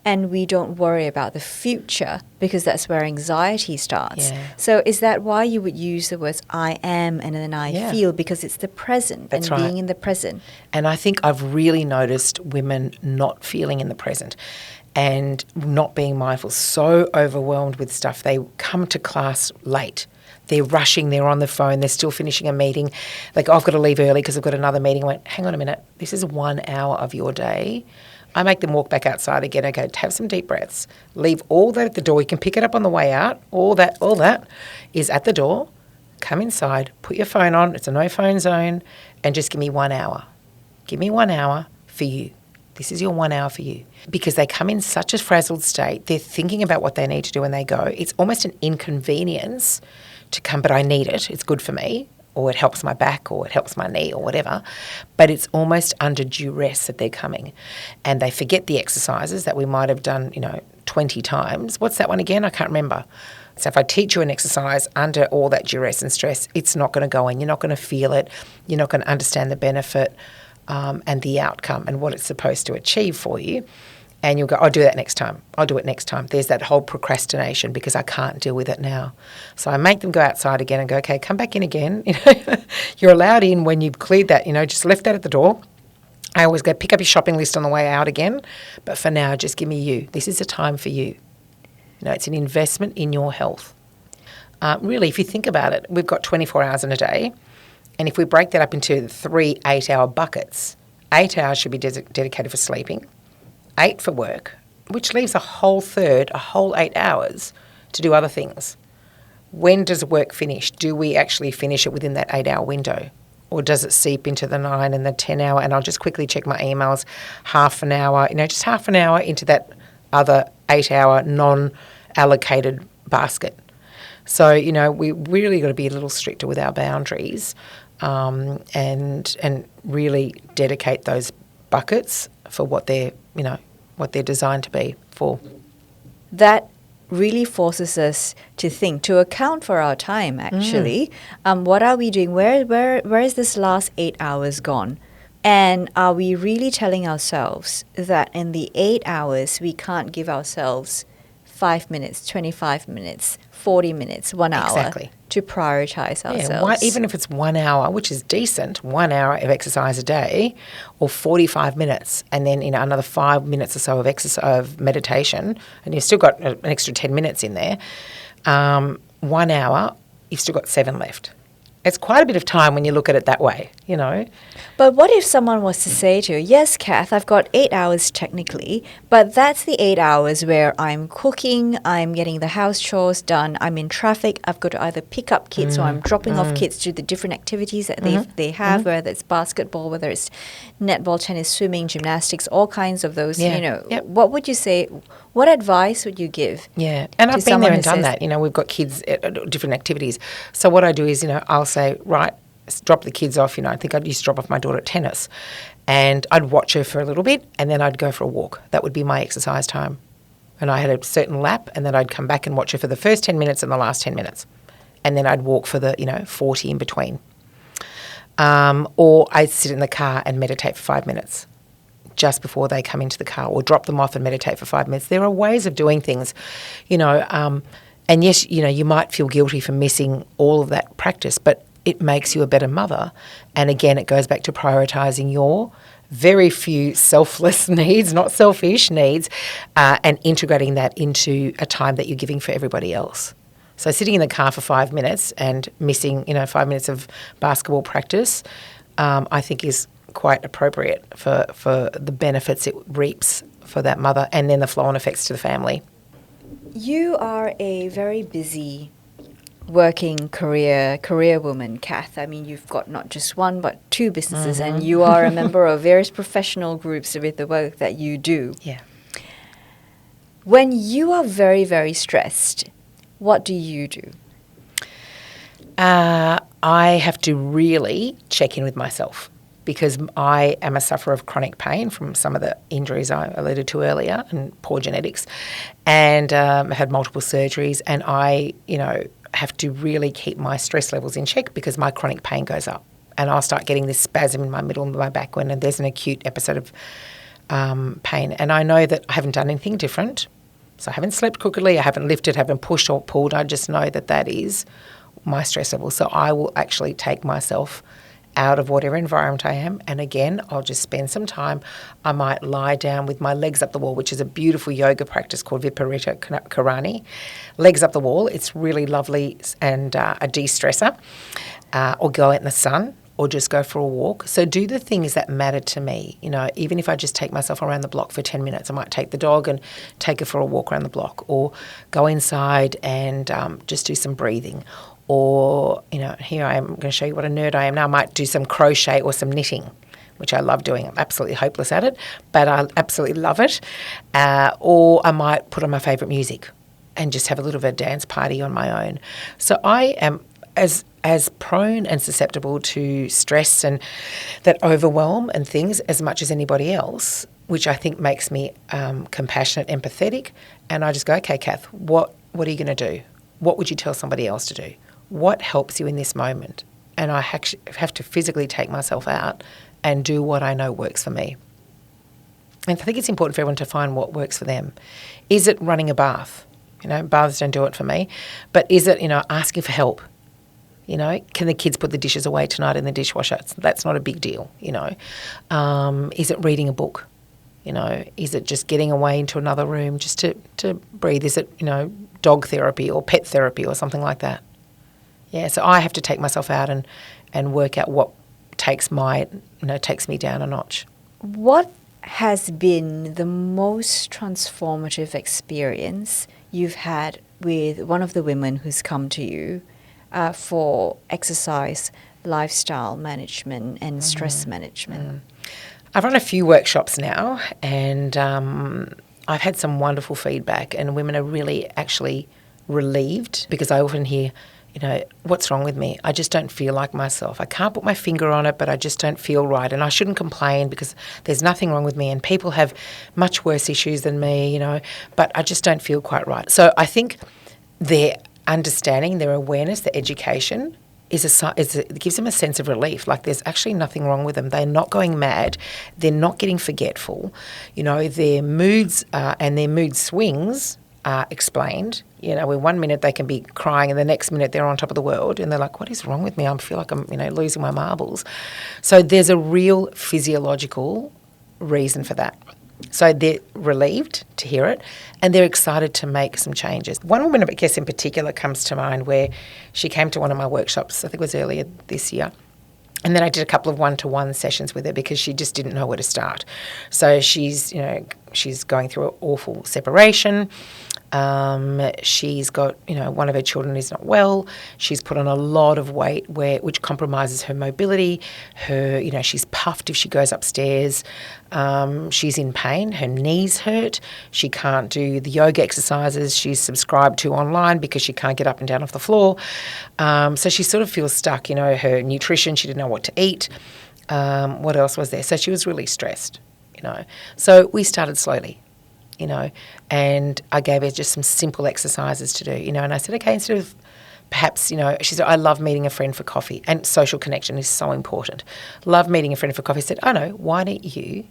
And we don't worry about the future because that's where anxiety starts. So is that why you would use the words I am and then I feel, because it's the present and being in the present? And I think I've really noticed women not feeling in the present and not being mindful, so overwhelmed with stuff. They come to class late. They're rushing, they're on the phone, they're still finishing a meeting. Like, I've got to leave early because I've got another meeting. I went, hang on a minute, this is 1 hour of your day. I make them walk back outside again and go, have some deep breaths. Leave all that at the door. You can pick it up on the way out. All that is at the door. Come inside, put your phone on. It's a no-phone zone, and just give me 1 hour. Give me 1 hour for you. This is your 1 hour for you. Because they come in such a frazzled state. They're thinking about what they need to do when they go. It's almost an inconvenience to come, but I need it. It's good for me, or it helps my back, or it helps my knee, or whatever. But it's almost under duress that they're coming. And they forget the exercises that we might have done, 20 times. What's that one again? I can't remember. So if I teach you an exercise under all that duress and stress, it's not going to go in. You're not going to feel it. You're not going to understand the benefit and the outcome and what it's supposed to achieve for you. And you'll go, I'll do that next time. I'll do it next time. There's that whole procrastination because I can't deal with it now. So I make them go outside again and go, okay, come back in again. You're allowed in when you've cleared that, just left that at the door. I always go, pick up your shopping list on the way out again. But for now, just give me you. This is a time for you. It's an investment in your health. Really, if you think about it, we've got 24 hours in a day. And if we break that up into 3 8-hour buckets, 8 hours should be dedicated for sleeping. 8 for work, which leaves a whole 8 hours to do other things. When does work finish? Do we actually finish it within that 8-hour window? Or does it seep into the 9 and the 10 hour? And I'll just quickly check my emails, half an hour, just half an hour into that other 8-hour non-allocated basket. So, we really got to be a little stricter with our boundaries and really dedicate those buckets for what they're designed to be for. That really forces us to think, to account for our time, actually. What are we doing? Where is this last 8 hours gone? And are we really telling ourselves that in the 8 hours, we can't give ourselves 5 minutes, 25 minutes, 40 minutes, 1 hour Exactly. to prioritize ourselves? Even if it's 1 hour, which is decent, 1 hour of exercise a day, or 45 minutes, and then another 5 minutes or so of of meditation, and you've still got an extra 10 minutes in there. 1 hour, you've still got 7 left. It's quite a bit of time when you look at it that way, But what if someone was to say to you, yes, Kath, I've got 8 hours technically, but that's the 8 hours where I'm cooking, I'm getting the house chores done, I'm in traffic, I've got to either pick up kids or I'm dropping off kids to the different activities that they have, whether it's basketball, whether it's netball, tennis, swimming, gymnastics, all kinds of those, What would you say, what advice would you give? Yeah, and I've been there and done that. We've got kids at different activities. So what I do is, I'll say, right, drop the kids off. I think I used to drop off my daughter at tennis, and I'd watch her for a little bit, and then I'd go for a walk. That would be my exercise time. And I had a certain lap, and then I'd come back and watch her for the first 10 minutes and the last 10 minutes. And then I'd walk for the, 40 in between. Or I sit in the car and meditate for 5 minutes just before they come into the car, or drop them off and meditate for 5 minutes. There are ways of doing things, and yes, you might feel guilty for missing all of that practice, but it makes you a better mother. And again, it goes back to prioritising your very few selfless needs, not selfish needs, and integrating that into a time that you're giving for everybody else. So sitting in the car for 5 minutes and missing, 5 minutes of basketball practice, I think is quite appropriate for the benefits it reaps for that mother, and then the flow-on effects to the family. You are a very busy working career woman, Kath. I mean, you've got not just one but two businesses, and you are a member of various professional groups with the work that you do. Yeah. When you are very, very stressed, what do you do? I have to really check in with myself, because I am a sufferer of chronic pain from some of the injuries I alluded to earlier and poor genetics, and had multiple surgeries, and I, have to really keep my stress levels in check, because my chronic pain goes up, and I'll start getting this spasm in my middle of my back when there's an acute episode of pain. And I know that I haven't done anything different. So I haven't slept crookedly, I haven't lifted, haven't pushed or pulled. I just know that is my stress level. So I will actually take myself out of whatever environment I am, and again, I'll just spend some time. I might lie down with my legs up the wall, which is a beautiful yoga practice called Viparita Karani. Legs up the wall, it's really lovely and a de-stressor. Or go out in the sun, or just go for a walk. So do the things that matter to me. Even if I just take myself around the block for 10 minutes, I might take the dog and take her for a walk around the block, or go inside and just do some breathing. Or, here I am going to show you what a nerd I am now. I might do some crochet or some knitting, which I love doing. I'm absolutely hopeless at it, but I absolutely love it. Or I might put on my favourite music and just have a little bit of a dance party on my own. So I am as prone and susceptible to stress and that overwhelm and things as much as anybody else, which I think makes me compassionate, empathetic. And I just go, okay, Kath, what are you going to do? What would you tell somebody else to do? What helps you in this moment? And I have to physically take myself out and do what I know works for me. And I think it's important for everyone to find what works for them. Is it running a bath? Baths don't do it for me. But is it, asking for help? Can the kids put the dishes away tonight in the dishwasher? That's not a big deal, Is it reading a book? Is it just getting away into another room just to breathe? Is it, dog therapy or pet therapy or something like that? Yeah, so I have to take myself out and work out what takes me down a notch. What has been the most transformative experience you've had with one of the women who's come to you for exercise, lifestyle management and stress management? I've run a few workshops now, and I've had some wonderful feedback, and women are really actually relieved, because I often hear, what's wrong with me? I just don't feel like myself. I can't put my finger on it, but I just don't feel right, and I shouldn't complain because there's nothing wrong with me, and people have much worse issues than me, but I just don't feel quite right. So I think their understanding, their awareness, their education it gives them a sense of relief. Like, there's actually nothing wrong with them. They're not going mad. They're not getting forgetful. Their moods and their mood swings are explained. Where 1 minute they can be crying and the next minute they're on top of the world, and they're like, what is wrong with me? I feel like I'm, losing my marbles. So there's a real physiological reason for that. So they're relieved to hear it, and they're excited to make some changes. One woman, I guess, in particular comes to mind, where she came to one of my workshops, I think it was earlier this year, and then I did a couple of one-to-one sessions with her because she just didn't know where to start. So she's going through an awful separation. She's got, one of her children is not well. She's put on a lot of weight which compromises her mobility. She's puffed if she goes upstairs. She's in pain. Her knees hurt. She can't do the yoga exercises she's subscribed to online because she can't get up and down off the floor. So she sort of feels stuck. Her nutrition, she didn't know what to eat. What else was there? So she was really stressed, So we started slowly. And I gave her just some simple exercises to do, and I said, okay, instead of perhaps, she said, I love meeting a friend for coffee, and social connection is so important. Love meeting a friend for coffee. I said, oh no, why don't you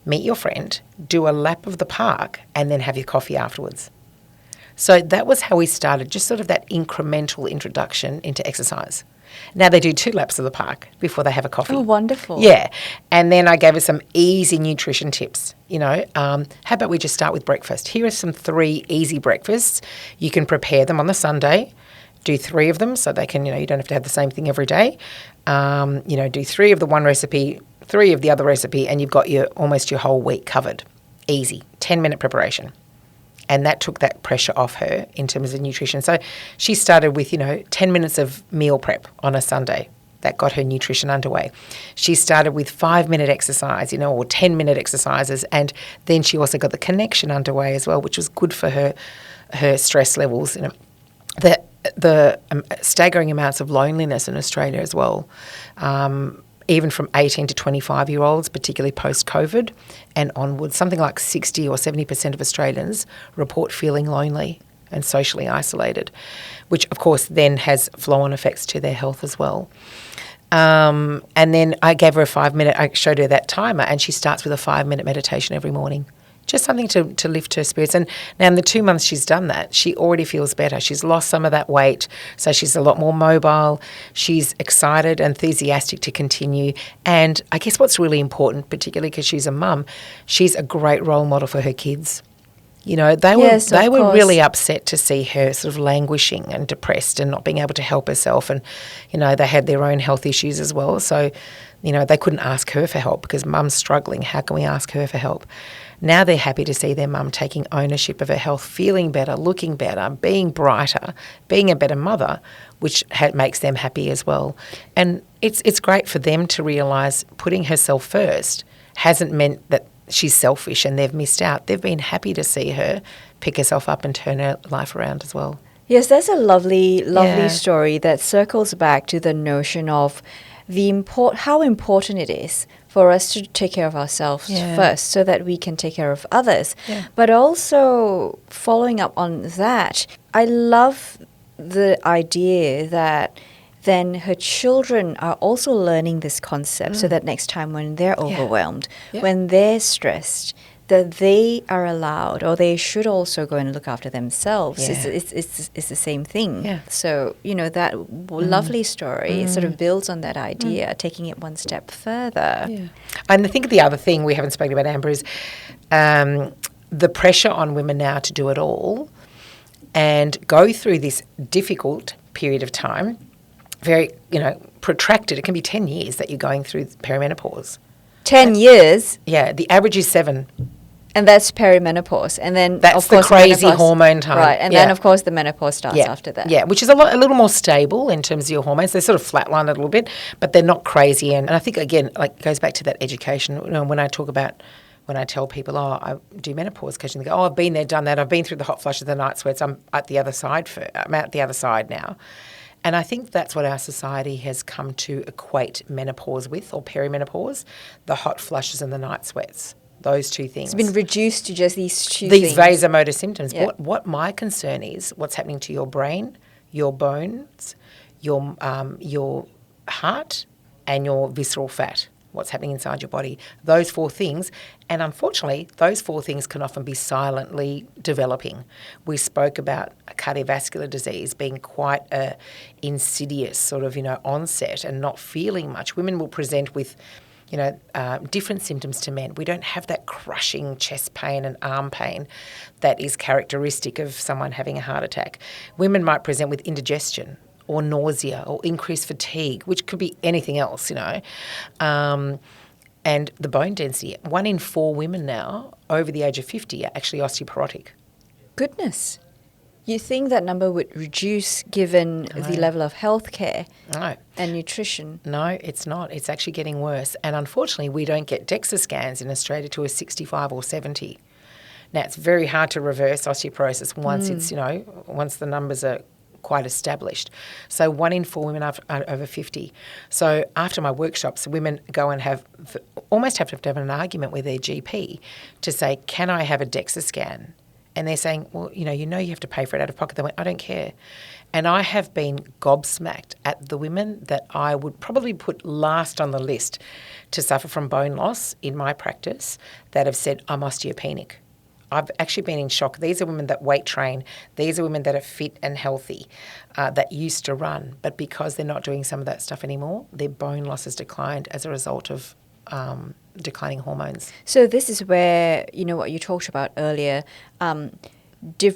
meet your friend, do a lap of the park, and then have your coffee afterwards? So that was how we started, just sort of that incremental introduction into exercise. Now they do 2 laps of the park before they have a coffee. Oh, wonderful. Yeah. And then I gave her some easy nutrition tips. How about we just start with breakfast? Here are some 3 easy breakfasts. You can prepare them on the Sunday. Do 3 of them so they can, you don't have to have the same thing every day. Do 3 of the one recipe, 3 of the other recipe, and you've got almost your whole week covered. Easy. 10-minute preparation. And that took that pressure off her in terms of nutrition. So she started with, 10 minutes of meal prep on a Sunday. That got her nutrition underway. She started with 5-minute exercise, or 10-minute exercises. And then she also got the connection underway as well, which was good for her stress levels. The staggering amounts of loneliness in Australia as well. Even from 18 to 25-year-olds, particularly post-COVID and onwards, something like 60 or 70% of Australians report feeling lonely and socially isolated, which, of course, then has flow-on effects to their health as well. And then I gave her I showed her that timer, and she starts with a 5-minute meditation every morning. Just something to lift her spirits. And now in the 2 months she's done that, she already feels better. She's lost some of that weight, so she's a lot more mobile. She's excited, enthusiastic to continue. And I guess what's really important, particularly because she's a mum, she's a great role model for her kids. They were really upset to see her sort of languishing and depressed and not being able to help herself. And, they had their own health issues as well. So, they couldn't ask her for help because mum's struggling. How can we ask her for help? Now they're happy to see their mum taking ownership of her health, feeling better, looking better, being brighter, being a better mother, which makes them happy as well. And it's great for them to realise putting herself first hasn't meant that she's selfish and they've missed out. They've been happy to see her pick herself up and turn her life around as well. Yes, that's a lovely story that circles back to the notion of how important it is for us to take care of ourselves first so that we can take care of others. Yeah. But also following up on that, I love the idea that then her children are also learning this concept so that next time when they're overwhelmed, when they're stressed, that they are allowed or they should also go and look after themselves. Yeah. It's the same thing. Yeah. So, that lovely story sort of builds on that idea, taking it one step further. Yeah. And I think the other thing we haven't spoken about, Amber, is the pressure on women now to do it all and go through this difficult period of time, very, protracted. It can be 10 years that you're going through perimenopause. 10 years? Yeah, the average is 7. And that's perimenopause. And then, that's of course, the crazy menopause, hormone time. Right. And then, of course, the menopause starts after that. Yeah, which is a little more stable in terms of your hormones. They sort of flatline a little bit, but they're not crazy. And I think, again, it goes back to that education. When I tell people, I do menopause coaching, they go, I've been there, done that. I've been through the hot flushes, the night sweats. I'm at the other side now. And I think that's what our society has come to equate menopause with, or perimenopause, the hot flushes and the night sweats. Those 2 things. It's been reduced to just these 2 things. These vasomotor symptoms. Yeah. What my concern is, what's happening to your brain, your bones, your heart, and your visceral fat. What's happening inside your body. Those 4 things. And unfortunately, those 4 things can often be silently developing. We spoke about cardiovascular disease being quite a insidious sort of, onset and not feeling much. Women will present with, different symptoms to men. We don't have that crushing chest pain and arm pain that is characteristic of someone having a heart attack. Women might present with indigestion or nausea or increased fatigue, which could be anything else, and the bone density. 1 in 4 women now over the age of 50 are actually osteoporotic. Goodness. You think that number would reduce given the level of healthcare and nutrition? No, it's not. It's actually getting worse. And unfortunately, we don't get DEXA scans in Australia to a 65 or 70. Now, it's very hard to reverse osteoporosis once the numbers are quite established. So 1 in 4 women are over 50. So after my workshops, women go and almost have to have an argument with their GP to say, can I have a DEXA scan And they're saying, well, you have to pay for it out of pocket. They went, I don't care. And I have been gobsmacked at the women that I would probably put last on the list to suffer from bone loss in my practice that have said, I'm osteopenic. I've actually been in shock. These are women that weight train. These are women that are fit and healthy, that used to run. But because they're not doing some of that stuff anymore, their bone loss has declined as a result of declining hormones. So this is where, what you talked about earlier,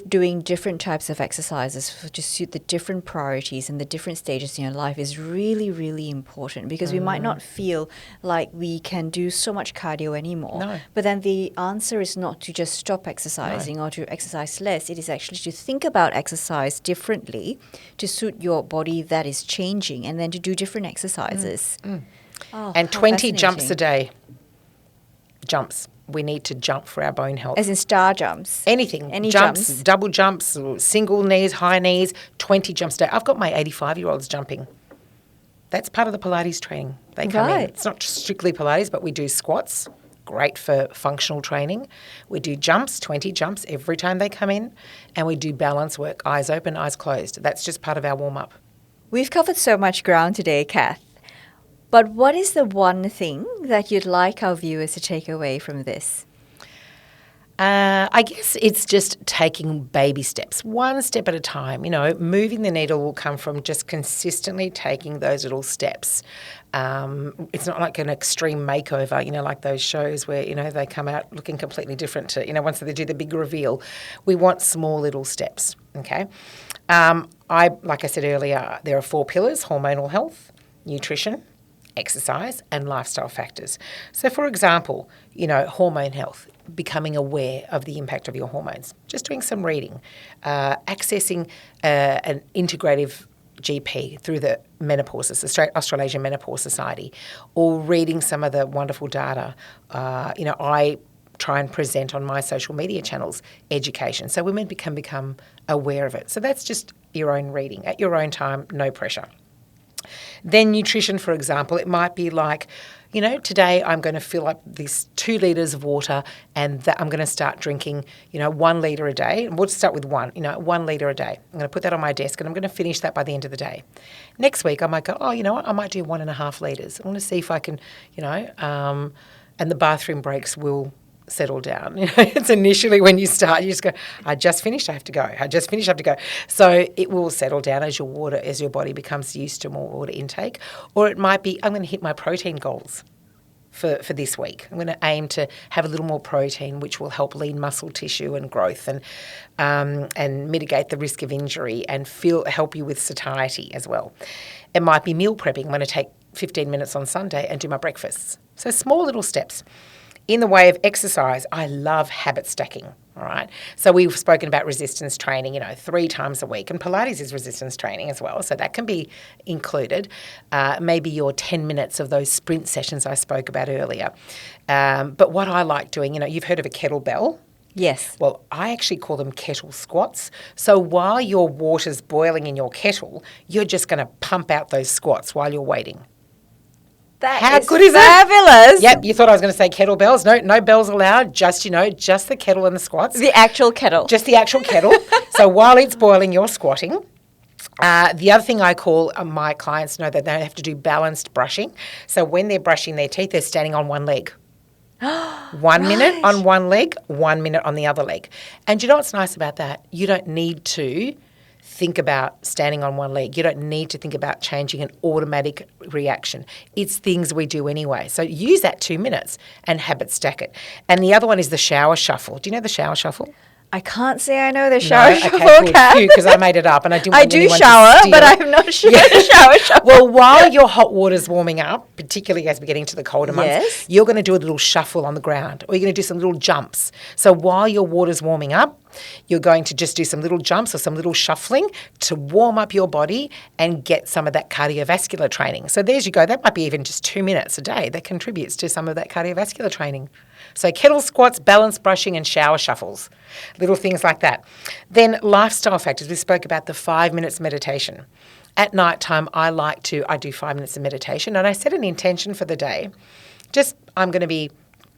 doing different types of exercises to suit the different priorities and the different stages in your life is really, really important, because we might not feel like we can do so much cardio anymore. No. But then the answer is not to just stop exercising or to exercise less. It is actually to think about exercise differently to suit your body that is changing, and then to do different exercises. Oh, And how 20 jumps fascinating. a day. Jumps. We need to jump for our bone health. As in star jumps. Anything. Any jumps, jumps? double jumps, single knees, high knees, 20 jumps a day. I've got my 85-year-olds jumping. That's part of the Pilates training. They come in. Right. It's not strictly Pilates, but we do squats, great for functional training. We do jumps, 20 jumps every time they come in. And we do balance work, eyes open, eyes closed. That's just part of our warm-up. We've covered so much ground today, Kath. But what is the one thing that you'd like our viewers to take away from this? I guess it's just taking baby steps, one step at a time. Moving the needle will come from just consistently taking those little steps. It's not like an extreme makeover, like those shows where, they come out looking completely different to, once they do the big reveal. We want small little steps, okay? Like I said earlier, there are 4 pillars: hormonal health, nutrition, exercise, and lifestyle factors. So, for example, hormone health, becoming aware of the impact of your hormones, just doing some reading, accessing an integrative GP through the Menopause, Australasian Menopause Society, or reading some of the wonderful data. I try and present on my social media channels education so women can become aware of it. So that's just your own reading at your own time, no pressure. Then nutrition, for example, it might be like, today I'm going to fill up this 2 litres of water, and that I'm going to start drinking, 1 litre a day. We'll start with 1 litre a day. I'm going to put that on my desk, and I'm going to finish that by the end of the day. Next week I might go, I might do 1.5 litres. I want to see if I can, and the bathroom breaks will settle down. It's initially when you start, you just go, I just finished, I have to go. I just finished, I have to go. So it will settle down as your body becomes used to more water intake. Or it might be, I'm going to hit my protein goals for this week. I'm going to aim to have a little more protein, which will help lean muscle tissue and growth and mitigate the risk of injury and help you with satiety as well. It might be meal prepping. I'm going to take 15 minutes on Sunday and do my breakfasts. So small little steps. In the way of exercise, I love habit stacking, all right? So we've spoken about resistance training, 3 times a week, and Pilates is resistance training as well, so that can be included. Maybe your 10 minutes of those sprint sessions I spoke about earlier. But what I like doing, you've heard of a kettlebell? Yes. Well, I actually call them kettle squats. So while your water's boiling in your kettle, you're just going to pump out those squats while you're waiting. How good is fabulous. Yep, you thought I was going to say kettlebells. No bells allowed, just the kettle and the squats. The actual kettle. Just the actual kettle. So while it's boiling, you're squatting. The other thing I call my clients know that they have to do balanced brushing. So when they're brushing their teeth, they're standing on one leg. 1 minute on one leg, 1 minute on the other leg. And you know what's nice about that? You don't need to think about standing on one leg. You don't need to think about changing an automatic reaction. It's things we do anyway. So use that 2 minutes and habit stack it. And the other one is the shower shuffle. Do you know the shower shuffle? I can't say I know the shower shuffle, okay, Kath. because I made it up and I didn't want do anyone shower, to steal but it. I'm not sure the shower shuffle. Well, while your hot water's warming up, particularly as we're getting to the colder months, Yes. you're going to do a little shuffle on the ground, or you're going to do some little jumps. So while your water's warming up, you're going to just do some little jumps or some little shuffling to warm up your body and get some of that cardiovascular training. So there you go. That might be even just 2 minutes a day that contributes to some of that cardiovascular training. So kettle squats, balance brushing, and shower shuffles, little things like that. Then lifestyle factors. We spoke about the 5 minutes meditation. At night time, I do 5 minutes of meditation, and I set an intention for the day. I'm going to be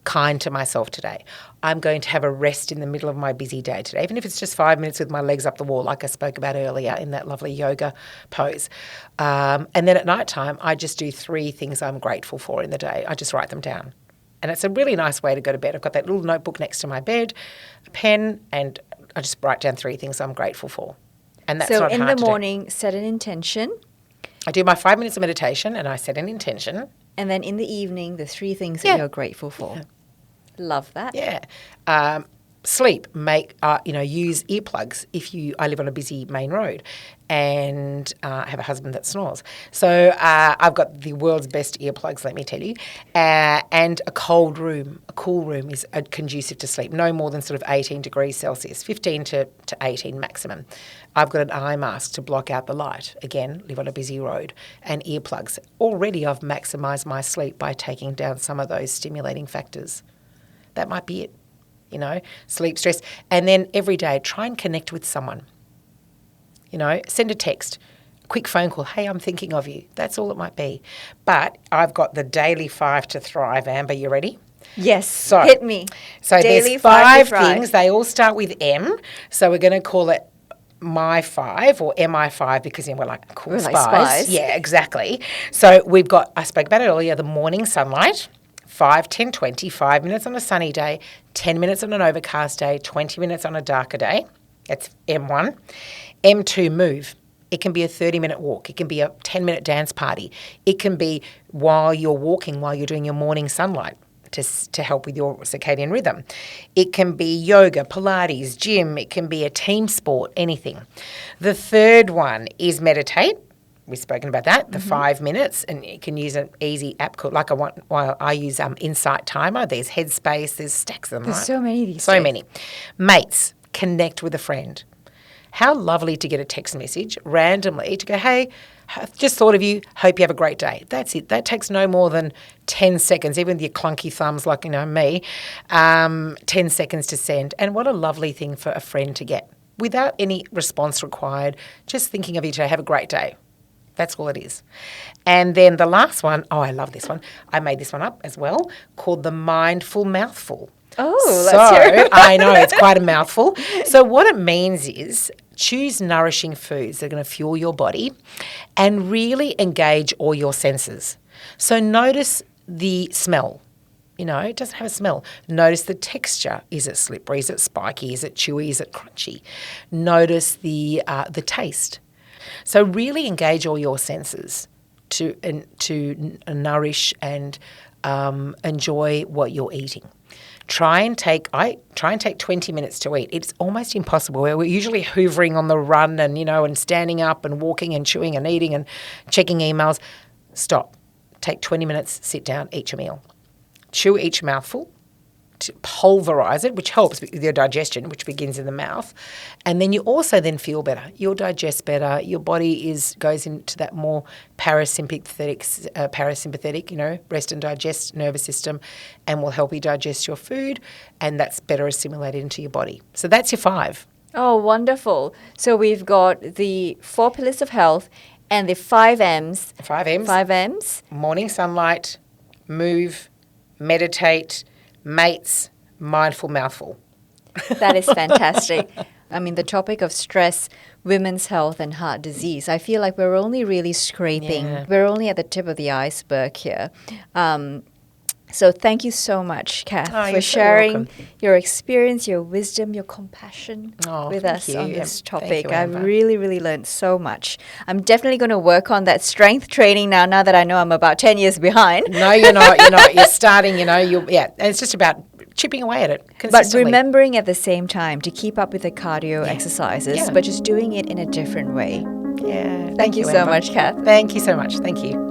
kind to myself today. I'm going to have a rest in the middle of my busy day today, even if it's just 5 minutes with my legs up the wall, like I spoke about earlier in that lovely yoga pose. And then at night time, I just do 3 things I'm grateful for in the day. I just write them down. And it's a really nice way to go to bed. I've got that little notebook next to my bed, a pen, and I just write down 3 things I'm grateful for. And that's not hard to do. So in the morning, set an intention. I do my 5 minutes of meditation and I set an intention. And then in the evening, the 3 things that you're grateful for. Yeah. Love that. Yeah. Sleep. Use earplugs if I live on a busy main road and I have a husband that snores. So I've got the world's best earplugs, let me tell you. And a cool room is conducive to sleep. No more than sort of 18 degrees Celsius, 15 to 18 maximum. I've got an eye mask to block out the light. Again, live on a busy road. And earplugs. Already I've maximised my sleep by taking down some of those stimulating factors. That might be it. Sleep, stress. And then every day, try and connect with someone. Send a text, quick phone call. Hey, I'm thinking of you. That's all it might be. But I've got the daily 5 to thrive. Amber, you ready? Yes, hit me. So daily there's 5 things. They all start with M. So we're going to call it My 5 or MI5 because we're like cool spies. Spies. Yeah, exactly. So I spoke about it earlier, the morning sunlight. 5, 10, 20, 5 minutes on a sunny day, 10 minutes on an overcast day, 20 minutes on a darker day. That's M1. M2, move. It can be a 30-minute walk. It can be a 10-minute dance party. It can be while you're walking, while you're doing your morning sunlight to help with your circadian rhythm. It can be yoga, Pilates, gym. It can be a team sport, anything. The third one is meditate. We've spoken about that, the 5 minutes, and you can use an easy app called, I use Insight Timer. There's Headspace, there's stacks of them, There's so many of these. So many. Mates, connect with a friend. How lovely to get a text message randomly to go, hey, I've just thought of you, hope you have a great day. That's it. That takes no more than 10 seconds, even with your clunky thumbs like, me, 10 seconds to send. And what a lovely thing for a friend to get without any response required, just thinking of you today, have a great day. That's all it is. And then the last one, I love this one. I made this one up as well, called the Mindful Mouthful. Oh, let's hear it. I know, it's quite a mouthful. So what it means is choose nourishing foods that are going to fuel your body and really engage all your senses. So notice the smell. It doesn't have a smell. Notice the texture. Is it slippery? Is it spiky? Is it chewy? Is it crunchy? Notice the taste. So really engage all your senses to nourish and enjoy what you're eating. Try and take 20 minutes to eat. It's almost impossible. We're usually hoovering on the run and standing up and walking and chewing and eating and checking emails. Stop. Take 20 minutes, sit down, eat your meal. Chew each mouthful. To pulverize it, which helps with your digestion, which begins in the mouth. And then you also then feel better. You'll digest better. Your body goes into that more parasympathetic, rest and digest nervous system and will help you digest your food, and that's better assimilated into your body. So that's your 5. Oh, wonderful. So we've got the 4 pillars of health and the 5 M's. 5 M's. 5 M's. Morning sunlight, move, meditate, mates, mindful mouthful. That is fantastic. I mean, the topic of stress, women's health and heart disease, I feel like we're only really scraping. Yeah. We're only at the tip of the iceberg here. So thank you so much, Kath, for sharing your experience, your wisdom, your compassion with us on this topic. I've really, really learned so much. I'm definitely going to work on that strength training now that I know I'm about 10 years behind. No, you're not. You're starting, and it's just about chipping away at it consistently. But remembering at the same time to keep up with the cardio exercises, but just doing it in a different way. Yeah. Thank you so much, Kath. Thank you so much. Thank you.